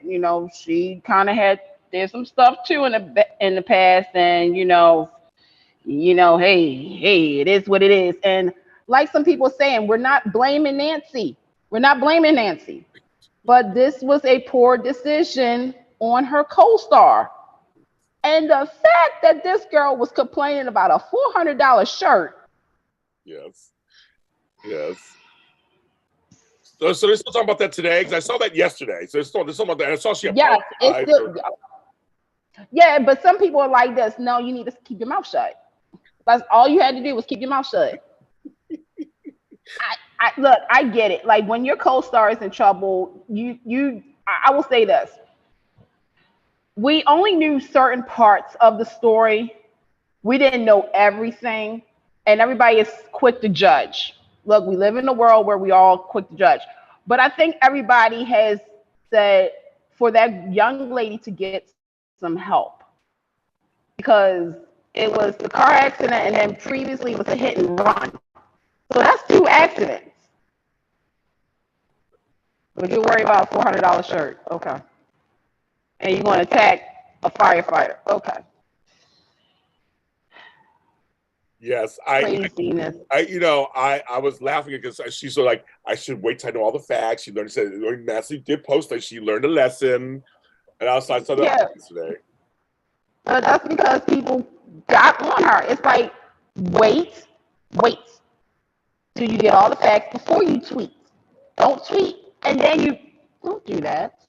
she kind of did some stuff too in the past, and hey, it is what it is, and like some people saying, we're not blaming Nancy, but this was a poor decision on her co-star. And the fact that this girl was complaining about a $400 shirt. Yes. So they're still talking about that today, because I saw that yesterday. So they're still about that. And I saw she apologized. Yes, it's still, yeah, but some people are like this. No, you need to keep your mouth shut. That's all you had to do was keep your mouth shut. Look, I get it. Like when your co-star is in trouble, I will say this. We only knew certain parts of the story. We didn't know everything, and everybody is quick to judge. Look, we live in a world where we all quick to judge. But I think everybody has said for that young lady to get some help, because it was the car accident and then previously it was a hit and run. So that's 2 accidents. But you worry about a $400 shirt. Okay. And you're going to attack a firefighter. Okay. Yes, I was laughing because she's so like, I should wait till I know all the facts. She learned, said Nancy did post that she learned a lesson, and I saw that yesterday. That's because people got on her. It's like, wait till you get all the facts before you tweet. Don't tweet, and then you don't do that.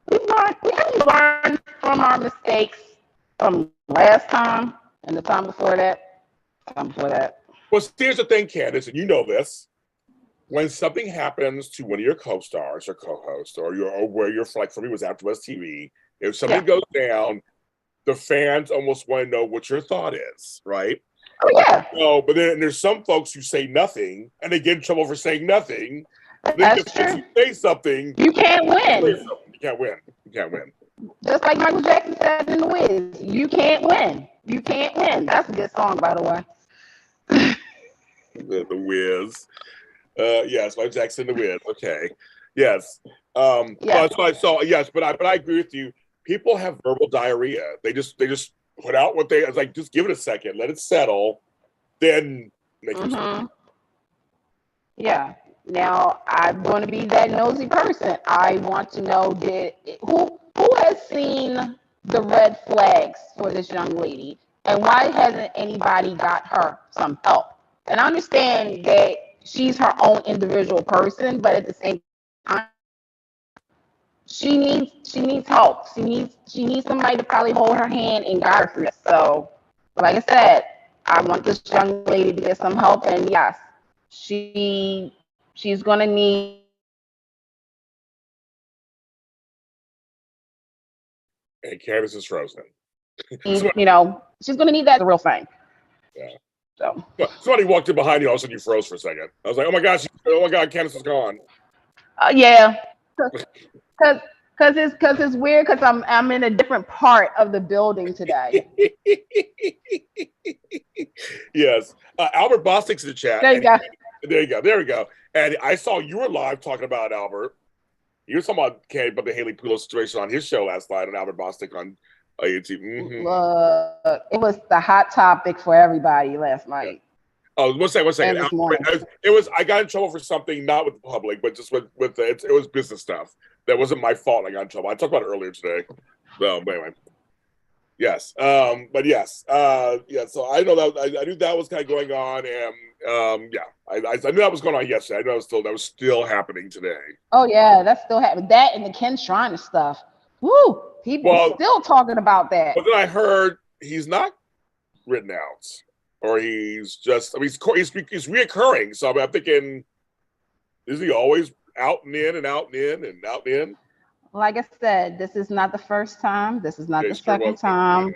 We haven't learned from our mistakes from last time and the time before that. Well, here's the thing, Candice, and you know this. When something happens to one of your co-stars or co-hosts, or where you're, like for me was AfterBuzz TV, if something goes down, the fans almost want to know what your thought is, right? Oh yeah. No, but then there's some folks who say nothing, and they get in trouble for saying nothing. That's true. If you say something, you can't win. You can't win. Just like Michael Jackson said in The Wiz, you can't win. You can't win. That's a good song, by the way. The Wiz. Yes, Michael Jackson, The Wiz. Okay. Yes. But I agree with you. People have verbal diarrhea. They just put out what it's like, just give it a second, let it settle, then make it. Yeah. Now I'm going to be that nosy person. I want to know who has seen the red flags for this young lady, and why hasn't anybody got her some help? And I understand that she's her own individual person, but at the same time, she needs help. She needs somebody to probably hold her hand and guide her through this. So, like I said, I want this young lady to get some help, and yes, she's gonna need. And Candice is frozen. She's gonna need that, the real thing. Yeah. So somebody walked in behind you, all of a sudden you froze for a second. I was like, oh my God, Candice is gone. Yeah, because it's weird, because I'm in a different part of the building today. Yes, Albert Bostic's in the chat. There we go. And I saw you were live talking about Albert. You were talking about the Haley Pulo situation on his show last night on Albert Bostic on YouTube. Mm-hmm. It was the hot topic for everybody last night. Yeah. Oh, one second. I got in trouble for something, not with the public, but just with it was business stuff. That wasn't my fault. I got in trouble. I talked about it earlier today. So anyway, yes. But yes. So I know that I knew that was kind of going on, and I knew that was going on yesterday. I know that was still happening today. Oh yeah, that's still happening. That and the Ken Shriner stuff. Woo! People are still talking about that. But then I heard he's not written out. Or he's just, he's reoccurring. So I'm thinking, is he always out and in and out and in and out and in? Like I said, this is not the first time. This is not the second time.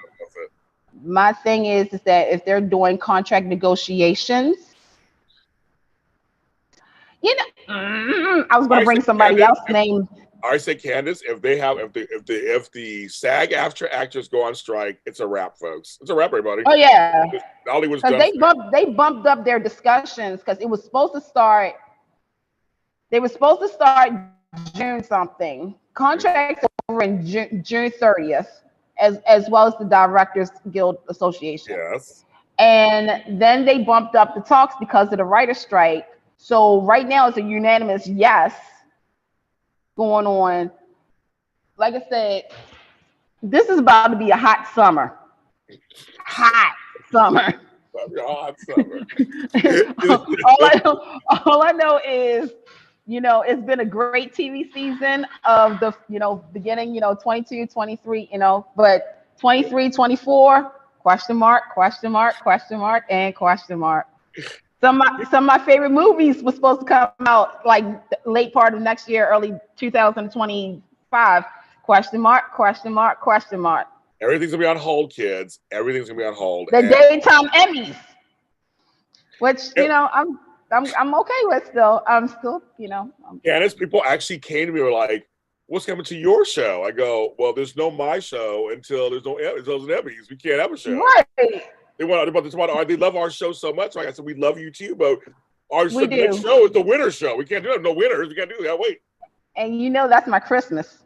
My thing is that if they're doing contract negotiations, I was going to bring somebody else's name. I say, Candice, if the SAG actors go on strike, it's a wrap, folks. It's a wrap, everybody. Oh yeah, Hollywood's done. They bumped up their discussions because it was supposed to start. They were supposed to start June something. Contracts over in June 30th, as well as the Directors Guild Association. Yes. And then they bumped up the talks because of the writer's strike. So right now it's a unanimous yes going on. Like I said, This is about to be a hot summer. Hot summer. Hot summer. all I know is, it's been a great TV season of the, beginning, 22, 23, but 23, 24, question mark, and question mark. Some of my favorite movies were supposed to come out like late part of next year, early 2025. Question mark. Everything's gonna be on hold, kids. Everything's gonna be on hold. The daytime Emmys, which I'm okay with still. I'm still, Candice, people actually came to me and were like, "What's coming to your show?" I go, "Well, there's no my show until there's Emmys. We can't have a show." Right. They love our show so much. Like I said, we love you too, but our next do. show is the winter show. We can't do that. No winners. We can't do that. Wait. And that's my Christmas.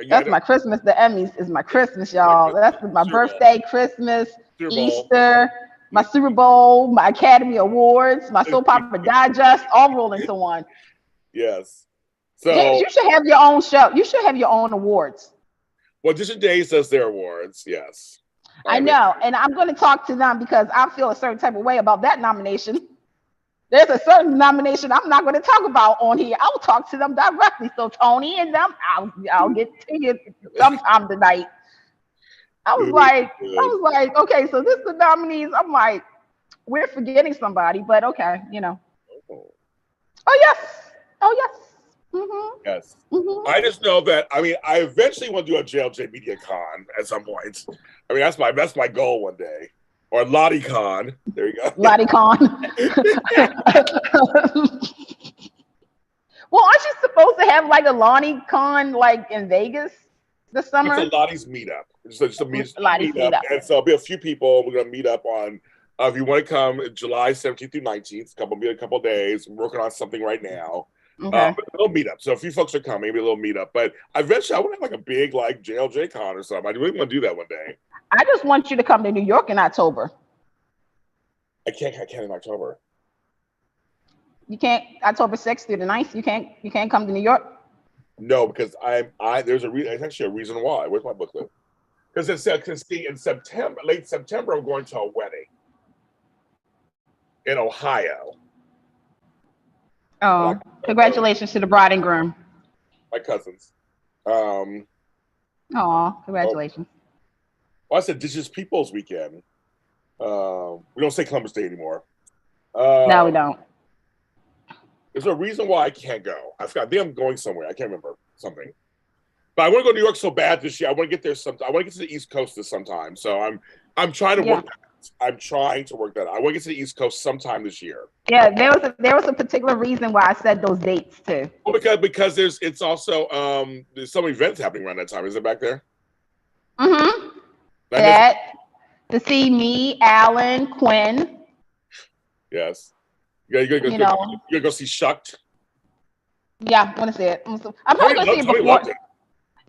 That's my Christmas. The Emmys is my Christmas, y'all. That's my birthday, Christmas, Easter, my Super Bowl, my Academy Awards, my Soap Opera Digest, all roll into one. Yes. So James, you should have your own show. You should have your own awards. Well, Dish and Days does their awards. Yes. I know, and I'm going to talk to them because I feel a certain type of way about that nomination. There's a certain nomination I'm not going to talk about on here. I will talk to them directly. So Tony and them, I'll get to you sometime tonight. I was like, okay, so this is the nominees. I'm like, we're forgetting somebody, but okay, Oh yes. Mm-hmm. Yes. Mm-hmm. I just know that. I mean, I eventually want to do a JLJ Media Con at some point. I mean, that's my goal one day. Or Lottie Con. There you go. Lottie Con. Well, aren't you supposed to have like a Lottie Con like in Vegas this summer? It's a Lottie's meetup. It's just a meetup. And so there'll be a few people. We're going to meet up on, if you want to come, July 17th through 19th. A couple of days. We're working on something right now. Okay. A little meetup. So a few folks are coming, maybe a little meetup. But eventually I want to have like a big like JLJ Con or something. I really want to do that one day. I just want you to come to New York in October. I can't in October. You can't October 6th through the 9th. You can't come to New York? No, because there's actually a reason why. Where's my booklet? Because in September, late September, I'm going to a wedding in Ohio. Oh, congratulations to the bride and groom. My cousins. Congratulations. Well, I said this is People's Weekend. We don't say Columbus Day anymore. No, we don't. There's a reason why I can't go. I think I'm going somewhere. I can't remember something. But I want to go to New York so bad this year. I want to get there sometime. I want to get to the East Coast sometime. So I'm trying to work that out. I'm trying to work that out. I want to get to the East Coast sometime this year. Yeah, there was a particular reason why I said those dates too. Well, because it's also there's some events happening around that time. Is it back there? Mm-hmm. That to see me, Alan, Quinn. Yes. You're gonna go see Shucked. Yeah, I want to see it. I'm probably going to see it before.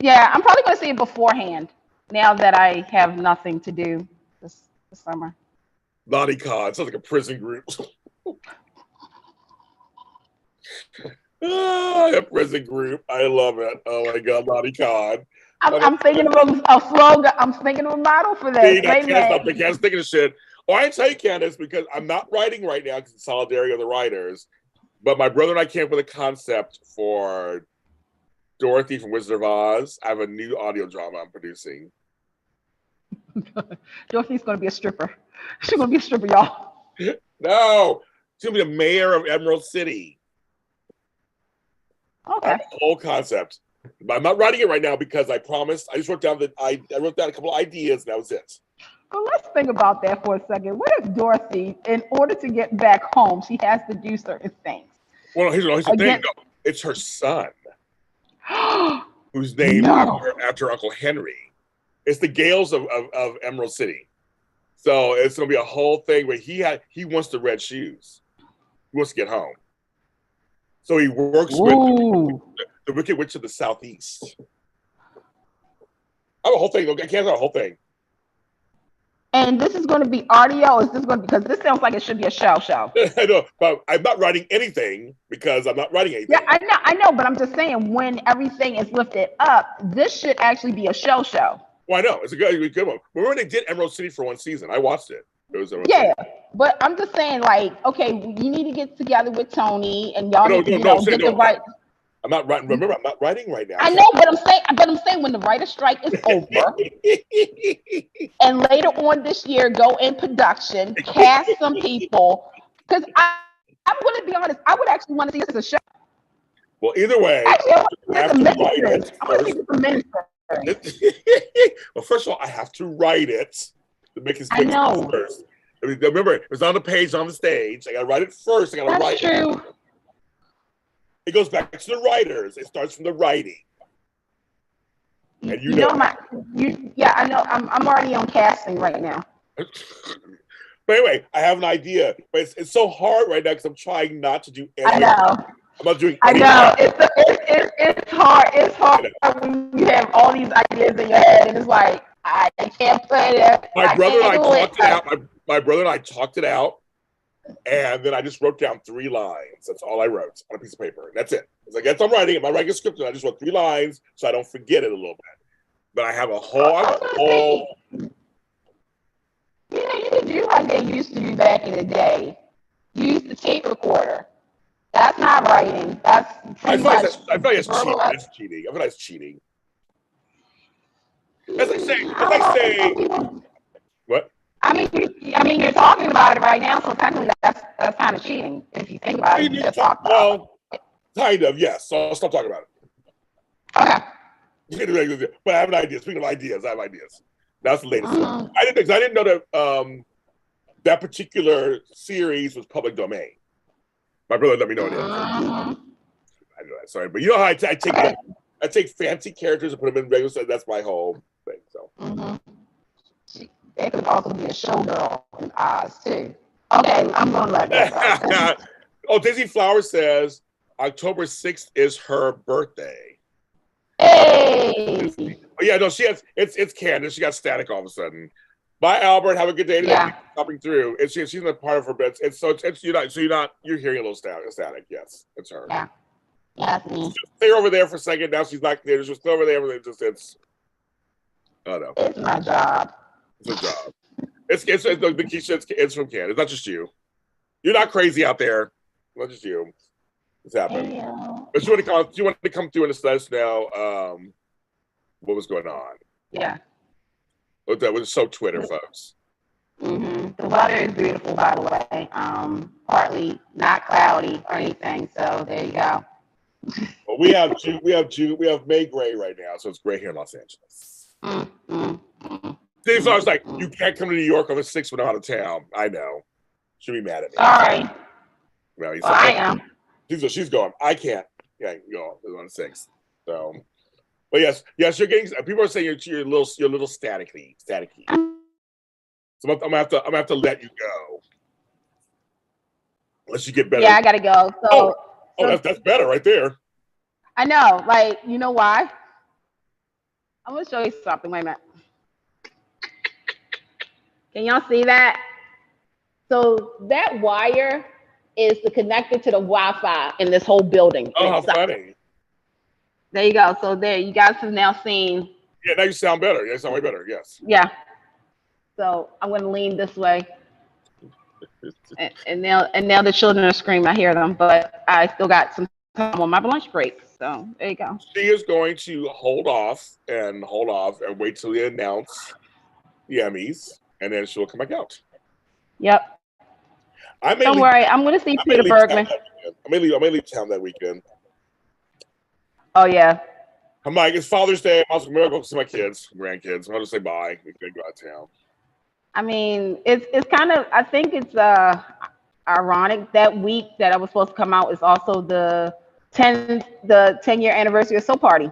Yeah, I'm probably going to see it beforehand. Now that I have nothing to do this summer. Lottie Con sounds like a prison group. A prison group. I love it. Oh my God, Lottie Con. I'm thinking of a slogan. I'm thinking of a model for this. Candice thinking of shit. Oh, I tell you, Candice, because I'm not writing right now because it's solidarity of the writers. But my brother and I came up with a concept for Dorothy from Wizard of Oz. I have a new audio drama I'm producing. Dorothy's going to be a stripper. She's going to be a stripper, y'all. No, she's going to be the mayor of Emerald City. Okay. The whole concept. But I'm not writing it right now because I promised. I just wrote down I wrote down a couple of ideas, and that was it. Well, let's think about that for a second. What if Dorothy, in order to get back home, she has to do certain things? Well, here's the thing. No, it's her son, who's named after Uncle Henry. It's the Gales of Emerald City. So it's going to be a whole thing where he wants the red shoes. He wants to get home. So he works with the Wicked Witch of the Southeast. I have a whole thing. I can't have a whole thing. And this is going to be audio. Is this going to, because this sounds like it should be a show? I know, but I'm not writing anything because I'm not writing anything. Yeah, I know, but I'm just saying when everything is lifted up, this should actually be a show. Well, I know it's a good one. Remember they did Emerald City for one season? I watched it. It was Emerald Yeah, City. but I'm just saying, like, okay, you need to get together with Tony, and y'all need to, get the right. I'm not writing. Remember, I'm not writing right now. I know, but I'm saying when the writer strike is over, and later on this year, go in production, cast some people, because I'm going to be honest, I would actually want to see this as a show. Well, either way, actually, I have to write it first. Well, first of all, I have to write it to make it I know. first. I mean, remember, it was on the page, on the stage. I got to write it first. I got to write true. it. It goes back to the writers. It starts from the writing. And yeah, I know. I'm already on casting right now. But anyway, I have an idea. But it's so hard right now because I'm trying not to do anything. I know. I'm not doing anything. I know. It's hard. It's hard when you have all these ideas in your head, and it's like, I can't put it. My brother and I talked it out. My brother and I talked it out. And then I just wrote down 3 lines. That's all I wrote on a piece of paper. And that's it. It's like, that's I'm writing. Am I writing a script? And I just wrote 3 lines so I don't forget it a little bit. But I have a whole. You can do like they used to do back in the day. Use the tape recorder. That's not writing. That's I feel like it's cheating. That's cheating. I feel like it's cheating. As I say. What? I mean, you're talking about it right now, so technically that's kind of cheating if you think about it. You just talk about it. Kind of, yes. So I'll stop talking about it. Okay. But I have an idea. Speaking of ideas, I have ideas. That's the latest one. I didn't know that that particular series was public domain. My brother let me know it is. I know that. Sorry, but you know how I take fancy characters and put them in regular. So that's my whole thing. So. It could also be a showgirl in Oz too. Okay, I'm gonna let that go. Oh, Daisy Flower says October 6th is her birthday. Hey. Oh, yeah, no, she has. It's Candice. She got static all of a sudden. Bye, Albert. Have a good day today. Yeah. Coming through. She's in a part of her bed. You're hearing a little static. Yes, it's her. Yeah. Yeah, it's me. Just stay over there for a second. Now she's not there. Just stay over there. Oh no. It's my job. It's a job. It's from Canada. It's not just you. You're not crazy out there. Not just you. It's happening. But you want to come through and just let us know what was going on. Yeah. That was so Twitter, folks. The weather is beautiful, by the way. Partly not cloudy or anything. So there you go. Well, we have May gray right now, so it's gray here in Los Angeles. Dave was like, you can't come to New York on the 6th when I'm out of town. I know. She'll be mad at me. Sorry. Well, I am. She's going. I can't. Yeah, go on the 6th. So, but yes, you're getting. People are saying you're a little staticky. So I'm gonna have to let you go. Unless you get better. Yeah, I gotta go. So that's better right there. I know. Like, you know why? I'm gonna show you something. Wait a minute. Can y'all see that? So that wire is connected to the Wi-Fi in this whole building. Oh, how funny. There you go. So there, you guys have now seen. Yeah, now you sound better. You sound way better, yes. Yeah. So I'm going to lean this way. and now the children are screaming. I hear them, but I still got some time on my lunch break. So there you go. She is going to hold off and wait till they announce the Emmys. And then she'll come back out. Yep. Don't worry, I'm going to see Peter Bergman. I may leave town that weekend. Oh yeah. I'm like, it's Father's Day. I'm going to go see my grandkids. I'll just say bye. We can go out of town. I mean, it's kind of. I think it's ironic that week that I was supposed to come out is also the 10-year anniversary of Soap Party.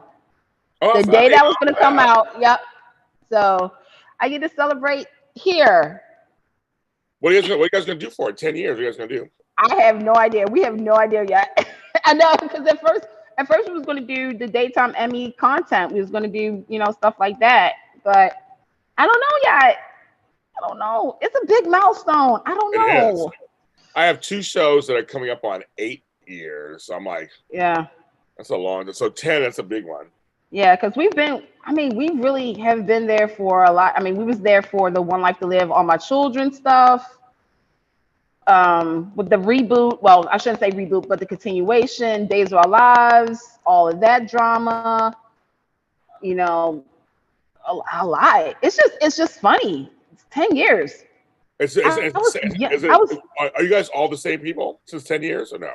Oh, the day that was going to come out. Yep. So I get to celebrate here. What are you guys going to do for it? 10 years? What are you guys going to do? I have no idea. We have no idea yet. I know, because at first we was going to do the daytime Emmy content. We was going to do, stuff like that. But I don't know yet. I don't know. It's a big milestone. I don't know. I have 2 shows that are coming up on 8 years. So I'm like, yeah, that's a long. So 10, that's a big one. Yeah, because we really have been there for a lot. I mean, we was there for the One Life to Live, all my children stuff. With the reboot, well, I shouldn't say reboot, but the continuation, Days of Our Lives, all of that drama, you know, a lot. It's just funny. It's 10 years. I was Are you guys all the same people since 10 years or no?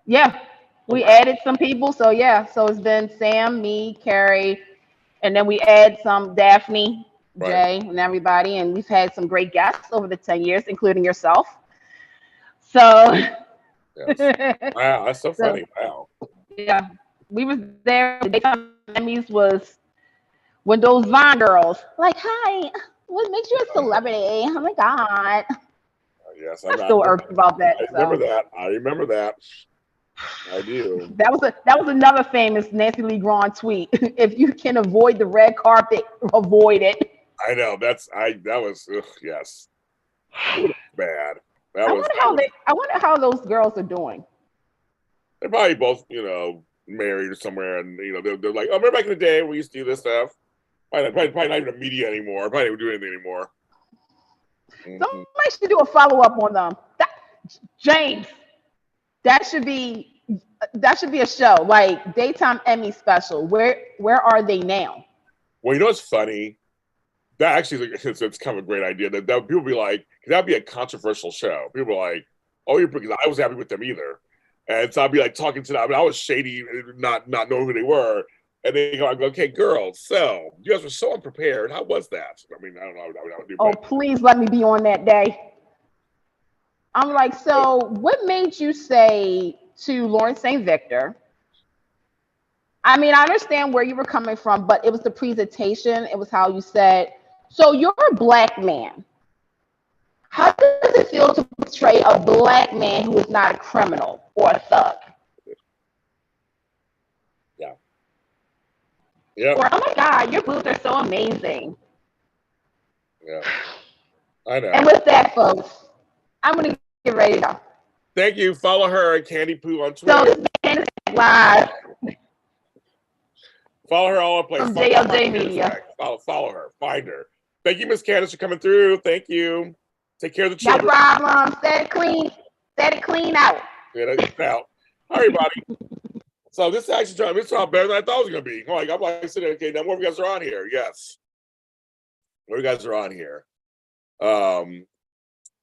Yeah, we Okay. added some people. So yeah, so it's been Sam, me, Carrie, and then we add some Daphne, Right. Jay, and everybody, and we've had some great guests over the 10 years, including yourself. So, Yes. Wow, that's so so funny. Wow. yeah, we was there. The daytime Emmys was when those Vine girls like, hi, what makes you a celebrity? Oh my god, Yes, I'm still irked about that. I remember that. I remember that. I do. That was another famous Nancy Lee Grahn tweet. If you can avoid the red carpet, avoid it. I know. That was yes. Bad. That was I wonder how those girls are doing. they're probably both, married or somewhere, and they're like, oh, remember back in the day we used to do this stuff. Probably not even a media anymore. Probably don't do anything anymore. Somebody should do a follow up on them. James, that should be a show, like daytime Emmy special. Where are they now? Well, you know what's funny? That actually it's kind of a great idea. That people be like, that'd be a controversial show. People are like, oh, you're because I wasn't happy with them either. And so I'd be like talking to them. I mean, I was shady, not knowing who they were. And they go, okay, girls, so you guys were so unprepared. How was that? I mean, I don't know. I would do Oh, please let me be on that day. I'm like, so what made you say to Lawrence St. Victor? I mean, I understand where you were coming from, but it was the presentation. It was how you said, so you're a black man. How does it feel to portray a black man who is not a criminal or a thug? Yeah. Yeah. Or, oh my God, your boobs are so amazing. Yeah. I know. And with that, folks, I'm going to get ready to go. Thank you. Follow her at Candy Poo on Twitter. So this is Candice live. Follow her all over the place. From JLJ Media. Follow her. Find her. Thank you, Miss Candice, for coming through. Thank you. Take care of the No children. problem. Set it clean out. Yeah, that's out. Hi, everybody. So this actually turned out better than I thought it was going to be. I'm like sitting, okay, now more of you guys are on here. Yes. More of you guys are on here. But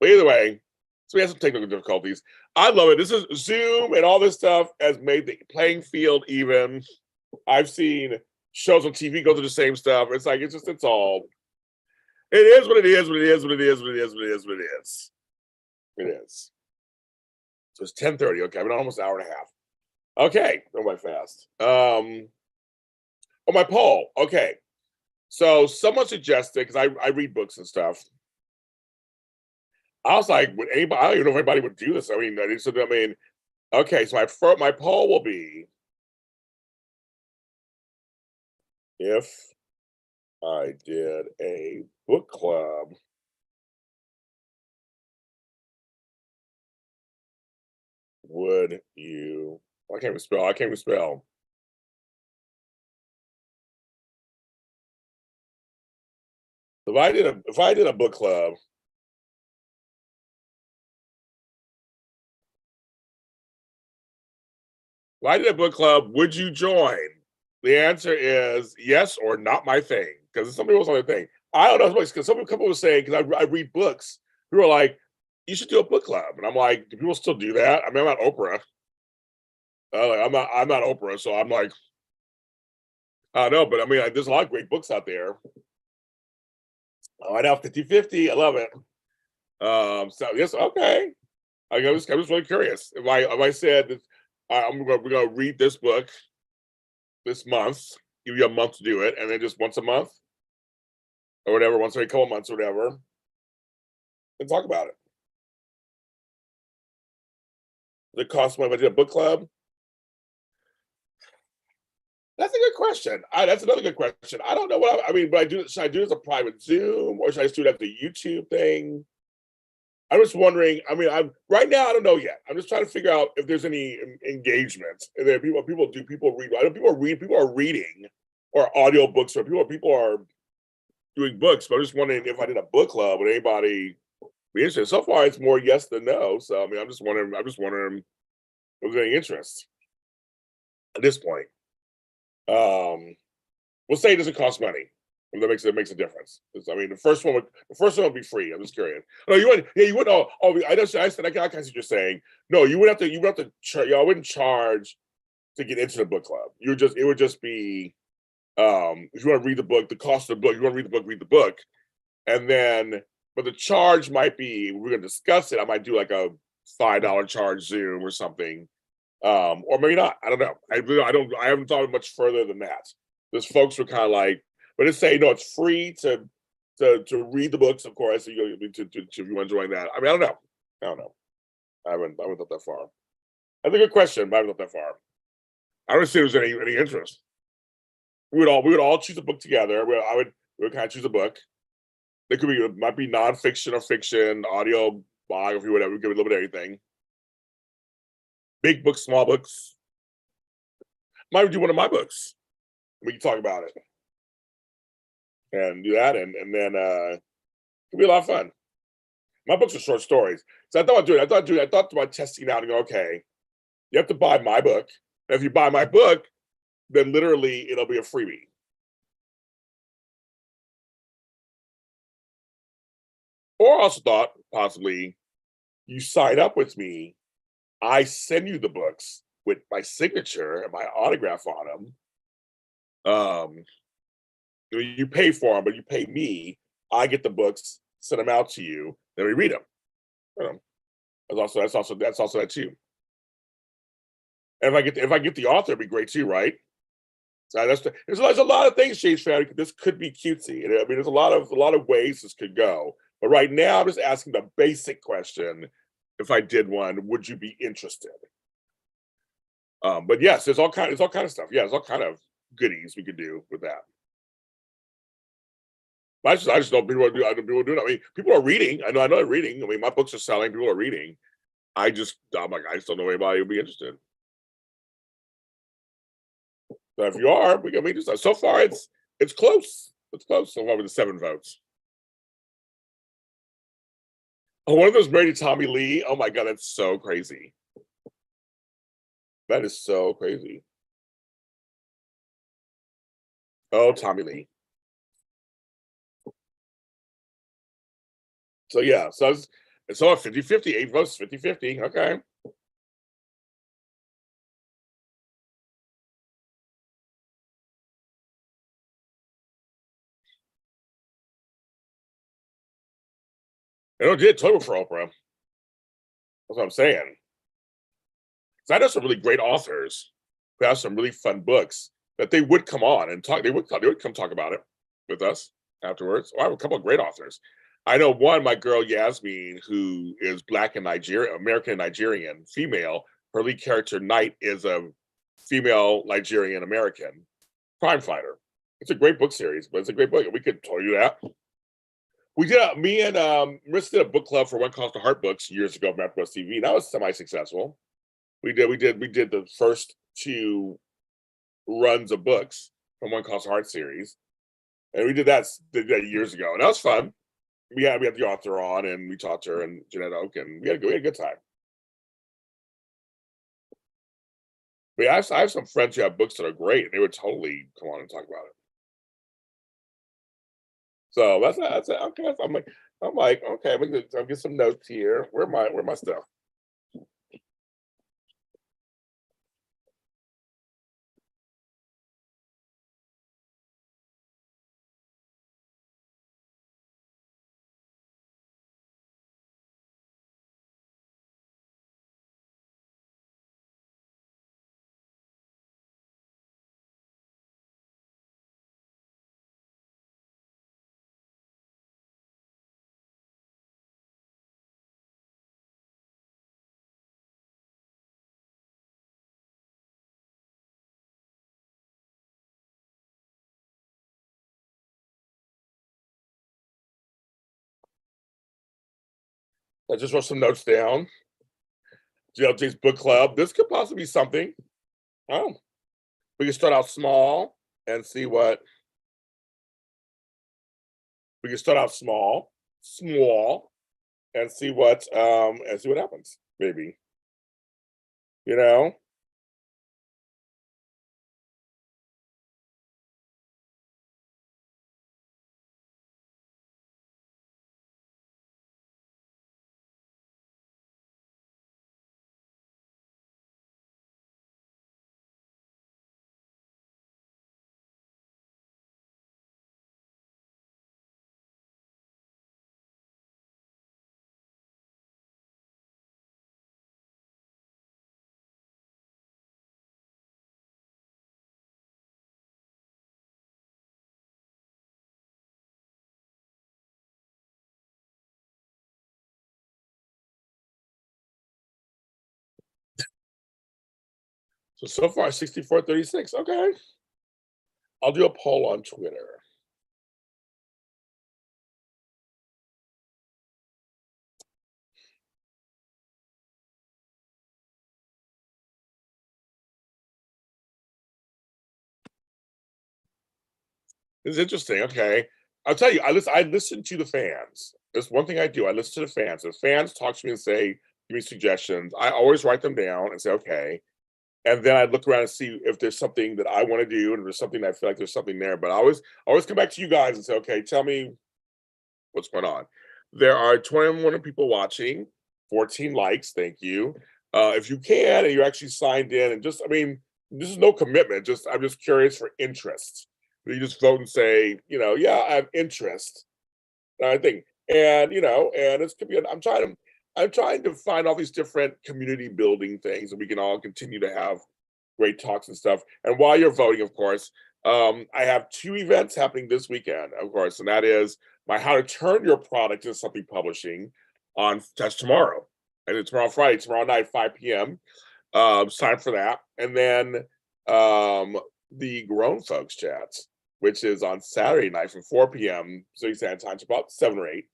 either way, so we have some technical difficulties. I love it. This is Zoom and all this stuff has made the playing field even. I've seen shows on TV go through the same stuff. It's like, it's all, it is what it is, what it is, what it is, what it is, what it is, what it is. It is. So it's 10:30. Okay, I've been almost an hour and a half. Okay, go by fast. Oh, my poll. Okay, so someone suggested, because I read books and stuff. I was like, would anybody? I don't even know if anybody would do this. I mean, okay. So my poll will be, if I did a book club, would you? I can't even spell. If I did a book club, would you join? The answer is yes or not my thing, because some people's other thing. I don't know, because some people were saying, because I read books, people are like, you should do a book club, and I'm like, do people still do that? I mean, I'm not Oprah. I'm not Oprah, so I'm like, I don't know, but I mean, there's a lot of great books out there. Oh, I know, 50-50. I love it. So yes, okay. I was really curious. If I said that we're gonna read this book this month, give you a month to do it, and then just once a month or whatever, once every couple months or whatever, and talk about it. Does it cost money if I did a book club? That's a good question. That's another good question. I don't know what I mean, but should I do it as a private Zoom, or should I just do it as the YouTube thing? I'm just wondering. I mean, right now I don't know yet. I'm just trying to figure out if there's any engagement. And there people read. I know people are reading. or audio books, or people are doing books. But I'm just wondering if I did a book club, would anybody be interested? So far, it's more yes than no. So I mean, I'm just wondering if there's any interest at this point. We'll say it doesn't cost money. If that makes a difference. I mean, the first one would be free. I'm just curious. No, you wouldn't. Yeah, you wouldn't. I said I kind of see what you're saying. No, you would have to. You would have to. Y'all wouldn't charge to get into the book club. It would just be. If you want to read the book, the cost of the book. You want to read the book, and then, but the charge might be. We're going to discuss it. I might do like a $5 charge Zoom or something, or maybe not. I don't know. I haven't thought much further than that. Those folks were kind of like. But it's saying no, it's free to read the books, of course. So if you enjoy that. I mean, I don't know. I haven't thought that far. That's a good question, but I haven't thought that far. I don't see if there's any interest. We would all choose a book together. We would kind of choose a book. It might be nonfiction or fiction, audio, biography, whatever. We give it a little bit of everything. Big books, small books. Might do one of my books. We can talk about it. And do that, and then it'll be a lot of fun. My books are short stories, so I thought about testing out and go, okay, you have to buy my book. And if you buy my book, then literally it'll be a freebie. Or I also thought possibly you sign up with me, I send you the books with my signature and my autograph on them. You pay for them, but you pay me. I get the books, send them out to you, then we read them. That's also that too. And if I get the author, it'd be great too, right? So there's a lot of things, Shades family. This could be cutesy. I mean, there's a lot of ways this could go. But right now, I'm just asking the basic question: if I did one, would you be interested? But yes, there's all kind of stuff. Yeah, there's all kind of goodies we could do with that. I just know people are doing. I mean, people are reading. I know they're reading. I mean, my books are selling. People are reading. I just don't know anybody would be interested. So if you are, so far it's close. It's close so far with the 7 votes. Oh, one of those married to Tommy Lee. Oh my God, that's so crazy. That is so crazy. Oh, Tommy Lee. So yeah, so it's all 50-50, 8 votes, 50-50. Okay. And it did total for Oprah. That's what I'm saying. So I know some really great authors who have some really fun books that they would come on and talk. They would come talk about it with us afterwards. Well, I have a couple of great authors. I know one, my girl Yasmin, who is Black and American and Nigerian, female. Her lead character, Knight, is a female Nigerian American crime fighter. It's a great book series, but it's a great book. We could tell you that. We did. Me and Marissa did a book club for One Calls to Heart books years ago from AfterBuzz TV. That was semi-successful. We did the first 2 runs of books from One Calls to Heart series, and we did that years ago, and that was fun. We had the author on, and we talked to her and Jeanette Oak, and we had a good time. But yeah, I have some friends who have books that are great, and they would totally come on and talk about it. So that's it. Okay. I'm like, okay, I'll get some notes here. Where my stuff? I just wrote some notes down. JLJ's book club. This could possibly be something. Oh, we can start out small and see what we can start off small, and see what happens. Maybe, you know. So far 64-36. Okay. I'll do a poll on Twitter. It's interesting. Okay. I'll tell you, I listen to the fans. That's one thing I do. I listen to the fans. If fans talk to me and say, give me suggestions, I always write them down and say, okay. And then I look around and see if there's something that I want to do, and if there's something that I feel like there's something there. But I always come back to you guys and say, okay, tell me what's going on. There are 21 people watching, 14 likes. Thank you. If you can, and you're actually signed in, and just, I mean, this is no commitment. I'm just curious for interest. You just vote and say, yeah, I have interest. I think, and it's could be. I'm trying to find all these different community building things, and we can all continue to have great talks and stuff. And while you're voting, of course, I have 2 events happening this weekend, of course, and that is my How to Turn Your Product into Something Publishing that's tomorrow. And it's tomorrow night, 5 p.m. Sign for that. And then the Grown Folks Chats, which is on Saturday night from 4 p.m. City Standard Time to about 7 or 8.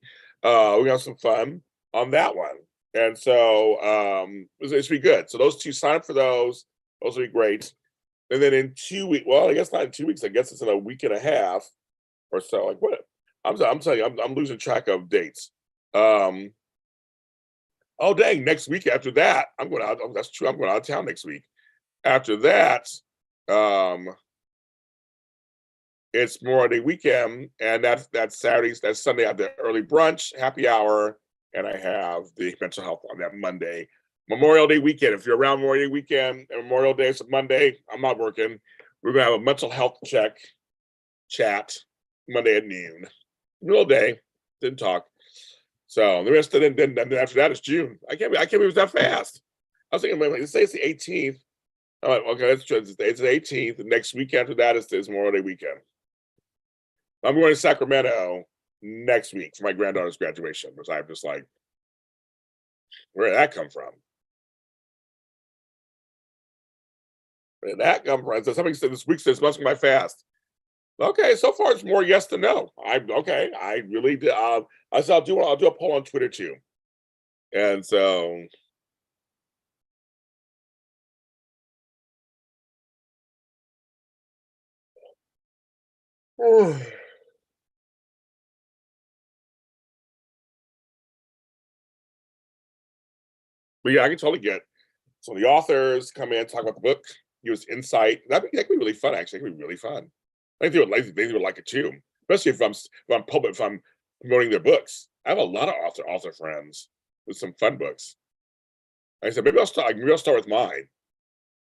We have some fun on that one. And so it's be good. So those 2, sign up for those. Those will be great. And then in 2 weeks, well, I guess not in 2 weeks. I guess it's in a week and a half or so. Like what? I'm telling you, I'm losing track of dates. Oh dang! Next week after that, I'm going out. That's true. I'm going out of town next week. After that, it's Memorial Day weekend, and that's Saturday. That's Sunday. I have the early brunch, happy hour, and I have the mental health on that Monday. Memorial Day weekend. If you're around Memorial Day weekend and Memorial Day, it's Monday. I'm not working. We're gonna have a mental health chat Monday at noon. Middle day. Didn't talk. So the rest of then after that is June. I can't believe it's that fast. I was thinking, let's say it's the 18th. I'm like, okay, it's the 18th. The next week after that is Memorial Day weekend. I'm going to Sacramento next week for my granddaughter's graduation, because I'm just like, where did that come from? Where did that come from? So somebody said this week says must be my fast. Okay, so far it's more yes than no. I really did. I said I'll do a poll on Twitter too, and so. But yeah, I can totally get. So the authors come in, talk about the book, give us insight. That could be really fun. Actually, it could be really fun. I think they would like it too, especially if I'm promoting their books. I have a lot of author friends with some fun books. I said maybe I'll start with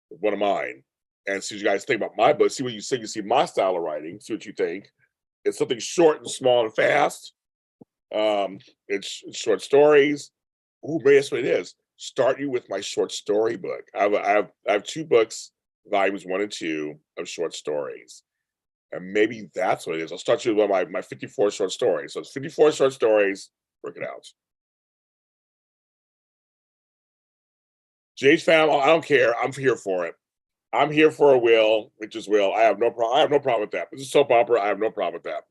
one of mine, and see what you guys think about my book. See what you think. You see my style of writing. See what you think. It's something short and small and fast. It's short stories. Ooh, maybe that's what it is. Start you with my short story book. I have 2 books, volumes 1 and 2 of short stories, and maybe that's what it is. I'll start you with my 54 short stories. So it's 54 short stories. Work it out. JH fam, I don't care. I'm here for it. I'm here for a will, which is will. I have no problem with that. This is soap opera. I have no problem with that.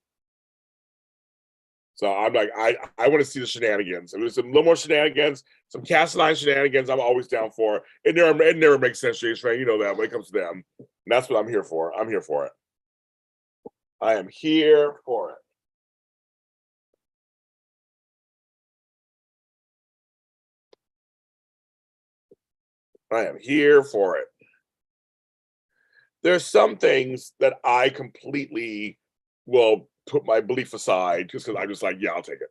So I'm like, I want to see the shenanigans. If there's a little more shenanigans, some cast line shenanigans, I'm always down for. It never makes sense, James Frank. You know that when it comes to them. And that's what I'm here for. I'm here for it. I am here for it. I am here for it. There's some things that I completely will put my belief aside just because I'm just like, yeah, I'll take it.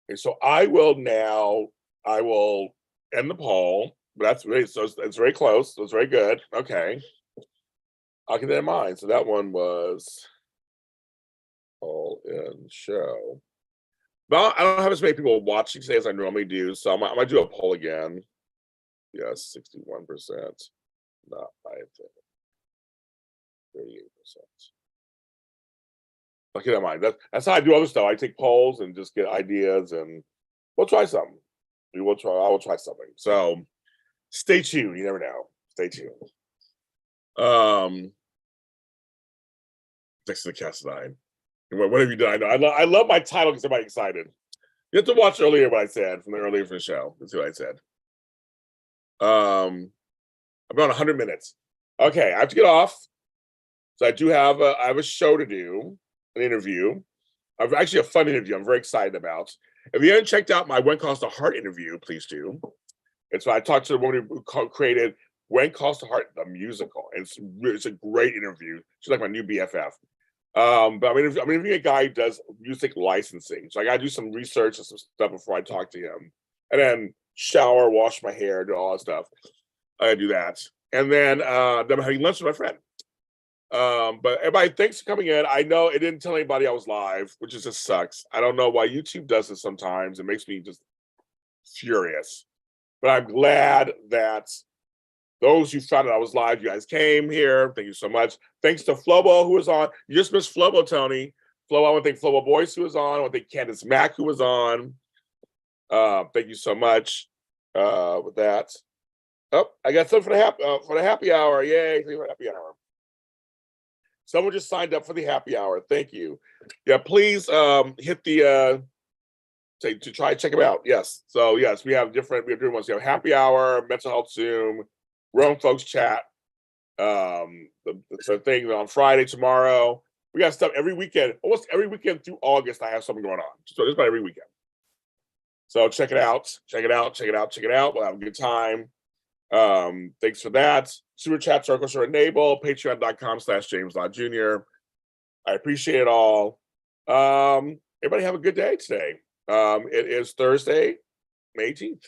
Okay, so I will end the poll, but that's really, so it's very close, so it's very good. Okay. I'll keep that in mind. So that one was all in show. Well, I don't have as many people watching today as I normally do, so I might do a poll again. Yes, 61%. Not I think 38%. I'll keep that in mind. That's how I do other stuff. I take polls and just get ideas, and we'll try something. I will try something. So stay tuned. You never know. Stay tuned. Next to the cast 9. What have you done? I love my title because everybody's excited. You have to watch earlier what I said from the show. That's what I said. About 100 minutes. Okay, I have to get off. So I do have a show to do, an interview. I've actually a fun interview I'm very excited about. If you haven't checked out my When Calls to Heart interview, please do. It's when I talked to the woman who created When Calls to Heart, the musical. And it's a great interview. She's like my new BFF. But I'm interviewing a guy who does music licensing. So I gotta do some research and some stuff before I talk to him. And then shower, wash my hair, do all that stuff. I gotta do that. And then I'm having lunch with my friend. But everybody, thanks for coming in. I know it didn't tell anybody I was live, which just sucks. I don't know why YouTube does this sometimes. It makes me just furious. But I'm glad that those who found out I was live, you guys came here. Thank you so much. Thanks to Flobo, who was on. You just missed Flobo, Tony. Flobo, I want to thank Flobo Boyce, who was on. I want to thank Candice Mack, who was on. Thank you so much with that. Oh, I got something for the happy hour. Yay, for the happy hour. Someone just signed up for the happy hour. Thank you. Yeah, please hit the to try check them out. Yes. So yes, we have different ones. We have happy hour, mental health Zoom, Grown Folks Chat. The thing on Friday tomorrow. We got stuff every weekend. Almost every weekend through August, I have something going on. So just about every weekend. So check it out. Check it out. Check it out. Check it out. We'll have a good time. Thanks for that. Super chat circles are enabled. Patreon.com/James Lott Jr. I appreciate it all. Everybody have a good day today. It is Thursday, May 18th.